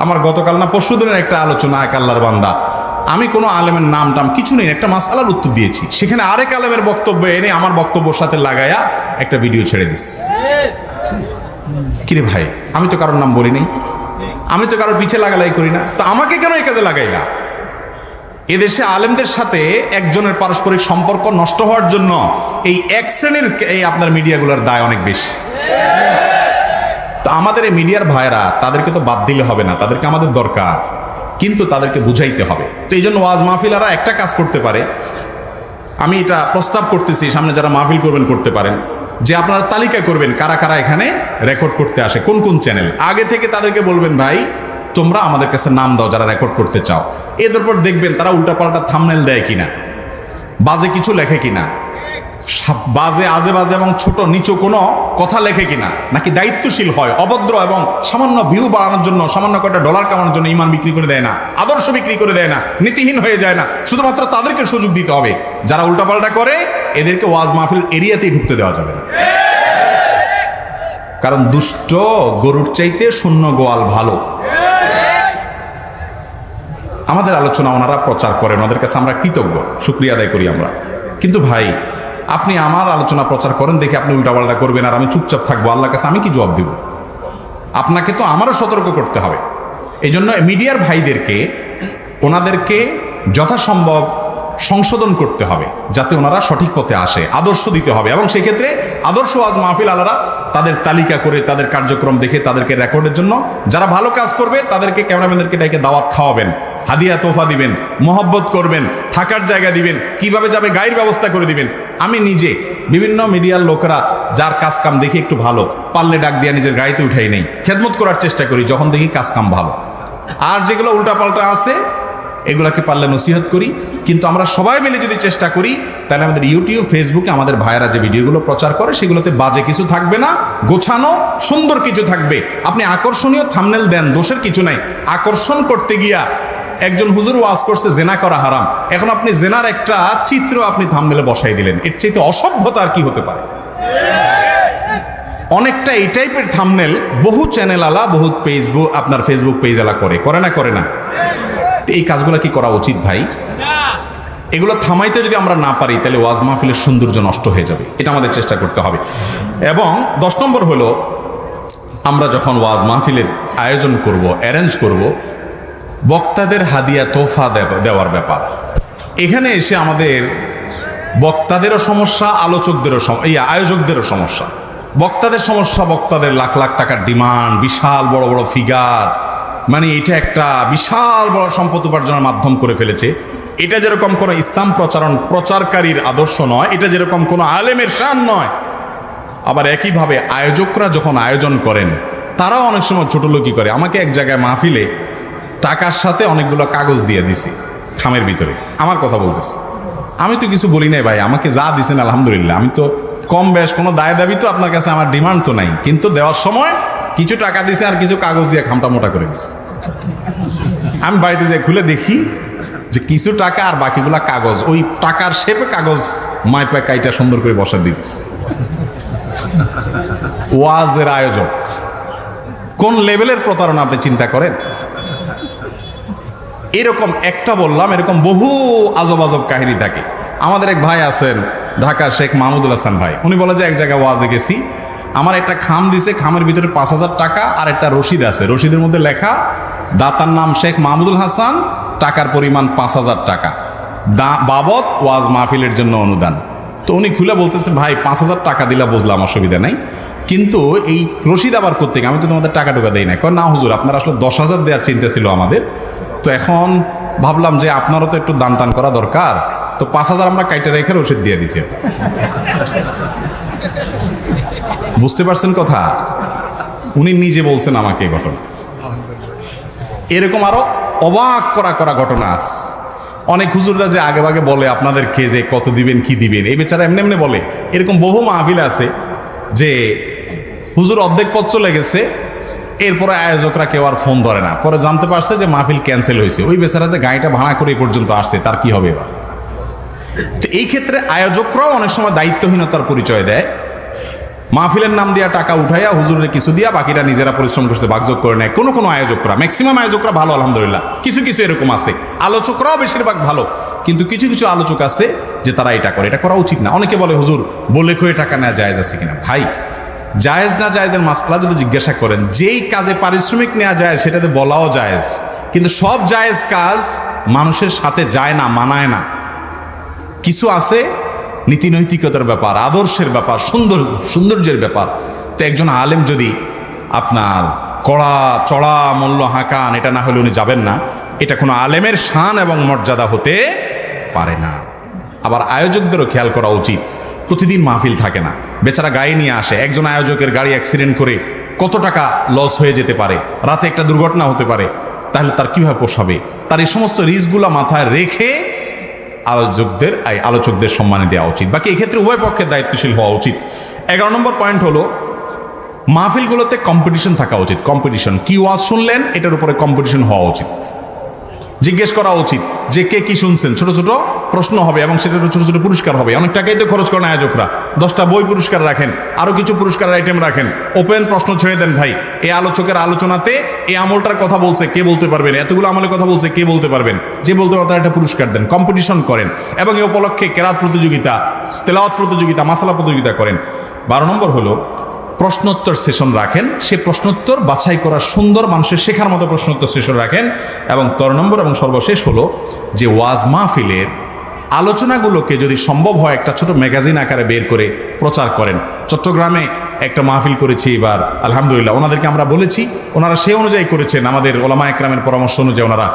আমার গতকাল না পরশুদিনের একটা আলোচনা, এক আল্লাহর বান্দা, আমি কোনো আলেমের নাম টাম কিছু নেই, একটা মাসআলার উত্তর দিয়েছি, সেখানে আরেক আলেমের বক্তব্য এনে আমার বক্তব্যের সাথে লাগায়া একটা ভিডিও ছেড়ে দিস। কিরে ভাই, আমি তো কারোর নাম বলি নাই, আমি তো কারোর পিছে লাগালাই করি না, তো আমাকে কেন এই কাজে লাগাইলা? এদেশে আলেমদের সাথে একজনের পারস্পরিক সম্পর্ক নষ্ট হওয়ার জন্য এই এক শ্রেণীর এই আপনার মিডিয়াগুলোর দায় অনেক বেশি। তো আমাদের এই মিডিয়ার ভাইরা, তাদেরকে তো বাদ দিলে হবে না, তাদেরকে আমাদের দরকার, কিন্তু তাদেরকে বুঝাইতে হবে। তো এই জন্য ওয়াজ মাহফিলারা একটা কাজ করতে পারে, আমি এটা প্রস্তাব করতেছি, সামনে যারা মাহফিল করবেন করতে পারেন, যে আপনারা তালিকা করবেন কারা কারা এখানে রেকর্ড করতে আসে, কোন কোন চ্যানেল, আগে থেকে তাদেরকে বলবেন ভাই তোমরা আমাদের কাছে নাম দাও যারা রেকর্ড করতে চাও। এদের পর দেখবেন তারা উল্টাপাল্টা থাম্বনেল দেয় কিনা, বাজে কিছু লেখে কিনা, বাজে আজে বাজে এবং ছোট নিচু কোনো কথা লেখে কিনা, নাকি দায়িত্বশীল হয়, অভদ্র এবং সামান্য ভিউ বাড়ানোর জন্য, সামান্য কয়টা ডলার কামানোর জন্য ইমান বিক্রি করে দেয় না, আদর্শ বিক্রি করে দেয় না, নীতিহীন হয়ে যায় না। শুধুমাত্র তাদেরকে সুযোগ দিতে হবে। যারা উল্টাপাল্টা করে এদেরকে ওয়াজ মাহফিল এরিয়াতেই ঢুকতে দেওয়া যাবে না, কারণ দুষ্ট গরুর চাইতে শূন্য গোয়াল ভালো। আমাদের আলোচনা ওনারা প্রচার করেন, ওনাদের কাছে আমরা কৃতজ্ঞ, শুকরিয়া আদায় করি আমরা। কিন্তু ভাই, আপনি আমার আলোচনা প্রচার করেন দেখে আপনি উল্টাপাল্টা করবেন আর আমি চুপচাপ থাকবো, আল্লাহর কাছে আমি কি জবাব দেব? আপনাকে তো আমারও সতর্ক করতে হবে। এই জন্য মিডিয়ার ভাইদেরকে ওনাদেরকে যথাসম্ভব সংশোধন করতে হবে যাতে ওনারা সঠিক পথে আসে, আদর্শ দিতে হবে। এবং সেক্ষেত্রে আদর্শ ওয়াজ মাহফিল আলারা তাদের তালিকা করে তাদের কার্যক্রম দেখে তাদেরকে রেকর্ডের জন্য যারা ভালো কাজ করবে তাদেরকে ক্যামেরাম্যানদেরকে ডেকে দাওয়াত খাওয়াবেন, হাদিয়া তোফা দিবেন, মহব্বত করবেন, থাকার জায়গা দিবেন, কিভাবে যাবে গাড়ির ব্যবস্থা করে দিবেন। আমি নিজে বিভিন্ন মিডিয়ার লোকেরা যার কাজ কাম দেখি একটু ভালো, পারলে ডাক দিয়া নিজের গাড়িতে উঠাই নেই, খেদমত করার চেষ্টা করি যখন দেখি কাজ কাম ভালো। আর যেগুলো উল্টাপাল্টা আছে এগুলাকে পারলে নসিহত করি। কিন্তু আমরা সবাই মিলে যদি চেষ্টা করি তাহলে আমাদের ইউটিউব, ফেসবুকে আমাদের ভাইয়েরা যে ভিডিওগুলো প্রচার করে সেগুলোতে বাজে কিছু থাকবে না, গোছানো সুন্দর কিছু থাকবে। আপনি আকর্ষণীয় থাম্বনেল দেন, দোষের কিছু নাই। আকর্ষণ করতে গিয়া একজন হুজুর ওয়াজ করছে জেনা করা হারাম, এখন আপনি জেনার একটা চিত্র আপনি থাম্বনেলে বসাই দিলেন, এর চাইতে অসভ্যতা আর কি হতে পারে? অনেকটা এই টাইপের থাম্বনেল বহু চ্যানেল আলা, বহুত আপনার ফেসবুক পেজ আলা করে না? এই কাজগুলো কি করা উচিত ভাই? এগুলো থামাইতে যদি আমরা না পারি তাহলে ওয়াজ মাহফিলের সৌন্দর্য নষ্ট হয়ে যাবে, এটা আমাদের চেষ্টা করতে হবে। এবং 10 নম্বর হলো, আমরা যখন ওয়াজ মাহফিলের আয়োজন করব, অ্যারেঞ্জ করব, বক্তাদের হাদিয়া তোফা দেওয়ার ব্যাপার। এখানে এসে আমাদের বক্তাদেরও সমস্যা, আলোচকদেরও আয়োজকদেরও সমস্যা। বক্তাদের সমস্যা, বক্তাদের লাখ লাখ টাকার ডিমান্ড, বিশাল বড় বড় ফিগার, মানে এটা একটা বিশাল বড় সম্পদ উপার্জনের মাধ্যম করে ফেলেছে। এটা যেরকম কোনো ইসলাম প্রচারকারীর আদর্শ নয়, এটা যেরকম কোনো আলেমের শান নয়। আবার একইভাবে আয়োজকরা যখন আয়োজন করেন তারাও অনেক সময় ছোটলোকি করে। আমাকে এক জায়গায় মাহফিলে টাকার সাথে অনেকগুলো কাগজ দিয়ে দিছি খামের ভিতরে, আমার কথা বলতেছি, আমি তো কিছু বলি নাই ভাই, আমাকে যা দিছেন আলহামদুলিল্লাহ, আমি তো কম বেশ কোনো দায় দাবি তো আপনার কাছে আমার ডিমান্ড তো নাই, কিন্তু দেওয়ার সময় কিছু টাকা দিছে আর কিছু কাগজ দিয়ে খামটা মোটা করে দিছে। আমি বাড়িতে যাই খুলে দেখি যে কিছু টাকা আর বাকিগুলা কাগজ, ওই টাকার শেপে কাগজ মাইপা কাইটা সুন্দর করে বসা দিতেছে। ওয়াজের আয়োজক কোন লেভেলের প্রতারণা আপনি চিন্তা করেন? এরকম একটা বললাম, এরকম বহু আজব আজব কাহিনী থাকে। আমাদের এক ভাই আছেন ঢাকার, শেখ মাহমুদুল হাসান ভাই, উনি বলে যে এক জায়গায় ওয়াজে গেছি, আমার একটা খাম দিছে, খামের ভিতরে 5,000 টাকা আর একটা রসিদ আছে, রসিদের মধ্যে লেখা দাতার নাম শেখ মাহমুদুল হাসান, টাকার পরিমাণ 5,000 টাকা, বাবদ ওয়াজ মাহফিলের জন্য অনুদান। তো উনি খুলে বলতেছে, ভাই 5,000 টাকা দিলা বুঝলাম, অসুবিধা নাই, কিন্তু এই রসিদ আবার করতে আমি তো তোমাদের টাকা টুকা দেই না। কয় না হুজুর, আপনার আসলে 10,000 দেওয়ার চিন্তা ছিল আমাদের, তো এখন ভাবলাম যে আপনারও তো একটু দান টান করা দরকার, তো 5,000 আমরা কাইটা রেখে রসিদ দিয়ে দিছি। বুঝতে পারছেন কথা? উনি নিজে বলছেন আমাকে এই ঘটনা। এরকম আরো অবাক করা ঘটনা আছে। অনেক হুজুররা যে আগে ভাগে বলে আপনাদেরকে যে কত দিবেন কি দিবেন, এই বেচারা এমনি এমনি বলে। এরকম বহু মাহফিল আছে যে হুজুর অর্ধেক পথ চলে গেছে, এরপরে আয়োজকরা কেউ আর ফোন ধরে না, পরে জানতে পারছে যে মাহফিল ক্যান্সেল হয়েছে। ওই বেচারা যে গাড়িটা ভাড়া করে এই পর্যন্ত আসছে, তার কি হবে এবার? তো এই ক্ষেত্রে আয়োজকরাও অনেক সময় দায়িত্বহীনতার পরিচয় দেয়। মাহফিলের নাম দিয়া টাকা উঠাইয়া হুজুরের কিছু দিয়া বাকিরা নিজেরা পরিশ্রম করছে, ভাগযোগ করে নেয়। কোনো আয়োজকরা, ম্যাক্সিমাম আয়োজকরা ভালো আলহামদুলিল্লাহ, কিছু এরকম আছে, আলোচকরাও বেশিরভাগ ভালো, কিন্তু কিছু আলোচক আছে যে তারা এটা করে, এটা করা উচিত না। অনেকে বলে হুজুর বলে কয়ে টাকা নেওয়া জায়েজ আছে কিনা? ভাই, জায়েজ না জায়েজের মাসলা যদি জিজ্ঞাসা করেন, যেই কাজে পারিশ্রমিক নেওয়া যায় সেটাতে বলাও জায়েজ, কিন্তু সব জায়েজ কাজ মানুষের সাথে যায় না, মানায় না। কিছু আছে নীতি নৈতিকতার ব্যাপার, আদর্শের ব্যাপার, সৌন্দর্যের ব্যাপার। তো একজন আলেম যদি আপনার কড়া চড়া মূল্য হাঁকান, এটা না হলে উনি যাবেন না, এটা কোনো আলেমের শান এবং মর্যাদা হতে পারে না। আবার আয়োজকদেরও খেয়াল করা উচিত, প্রতিদিন মাহফিল থাকে না, বেচারা গাড়ি নিয়ে আসে, একজন আয়োজকের গাড়ি অ্যাক্সিডেন্ট করে কত টাকা লস হয়ে যেতে পারে, রাতে একটা দুর্ঘটনা হতে পারে, তাহলে তার কিভাবে পোষাবে? তার এই সমস্ত রিস্কগুলো মাথায় রেখে আলোচকদের সম্মানে দেওয়া উচিত। বাকি এক্ষেত্রে উভয় পক্ষের দায়িত্বশীল হওয়া উচিত। 11 নম্বর পয়েন্ট হলো, মাহফিলগুলোতে কম্পিটিশন থাকা উচিত। কম্পিটিশন কি, ওয়াজ শুনলেন এটার উপরে কম্পিটিশন হওয়া উচিত। জিজ্ঞেস করা উচিত যে কে কি শুনছেন। ছোট ছোট প্রশ্ন হবে এবং সেটা ছোট ছোট পুরস্কার হবে। অনেক টাকাই তো খরচ করেন আয়োজকরা, 10টা বই পুরস্কার রাখেন, আরো কিছু পুরস্কারের আইটেম রাখেন। ওপেন প্রশ্ন ছেড়ে দেন ভাই, এই আলোচকের আলোচনাতে এই আমলটার কথা বলছে, কে বলতে পারবেন? এতগুলো আমলের কথা বলছে, কে বলতে পারবেন? যে বলতে পারবেন তার একটা পুরস্কার দেন, কম্পিটিশন করেন। এবং এই উপলক্ষে কেরাত প্রতিযোগিতা, তেলাওয়াত প্রতিযোগিতা, মাসালা প্রতিযোগিতা করেন। 12 নম্বর হলো প্রশ্নোত্তর সেশন রাখেন। সে প্রশ্নোত্তর বাছাই করা সুন্দর, মানুষের শেখার মতো প্রশ্নোত্তর সেশন রাখেন। এবং 13 নম্বর এবং সর্বশেষ হলো যে ওয়াজ মাহফিলের আলোচনাগুলোকে যদি সম্ভব হয় একটা ছোট ম্যাগাজিন আকারে বের করে প্রচার করেন। চট্টগ্রামে একটা মাহফিল করেছি এবার, আলহামদুলিল্লাহ। ওনাদেরকে আমরা বলেছি, ওনারা সে অনুযায়ী করেছেন, আমাদের ওলামা একরামের পরামর্শ অনুযায়ী ওনারা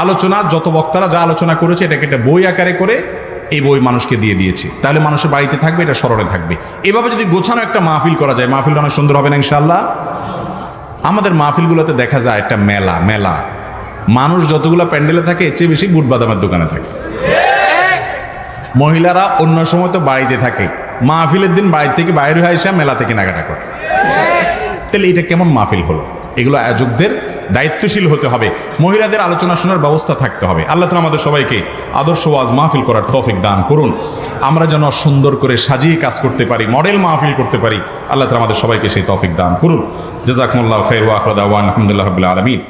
আলোচনা, যত বক্তারা যা আলোচনা করেছে এটাকে একটা বই আকারে করে এই বই মানুষকে দিয়ে দিয়েছি। তাহলে মানুষের বাড়িতে থাকবে, এটা স্মরণে থাকবে। এভাবে যদি গোছানো একটা মাহফিল করা যায়, মাহফিলটা অনেক সুন্দর হবে না ইনশাআল্লাহ? আমাদের মাহফিলগুলোতে দেখা যায় একটা মেলা মেলা, মানুষ যতগুলো প্যান্ডেলে থাকে এর চেয়ে বেশি বুট বাদামের দোকানে থাকে। মহিলারা অন্য সময় তো বাড়িতে থাকে, মাহফিলের দিন বাড়ি থেকে বাইরে হয়ে এসে মেলা থেকে কেনাকাটা করে। তাহলে এটা কেমন মাহফিল হলো? এগুলো আয়োজকদের দায়িত্বশীল হতে হবে, মহিলাদের আলোচনা শোনার ব্যবস্থা থাকতে হবে। আল্লাহ তাআলা আমাদের সবাইকে আদর্শ ওয়াজ মাহফিল করার তৌফিক দান করুন। আমরা যেন সুন্দর করে সাজিয়ে কাজ করতে পারি, মডেল মাহফিল করতে পারি। আল্লাহ তাআলা আমাদের সবাইকে সেই তৌফিক দান করুন। জাযাকুমুল্লাহু খাইর ওয়া আখিরু দাওয়ানা আলহামদুলিল্লাহি রাব্বিল আলামিন।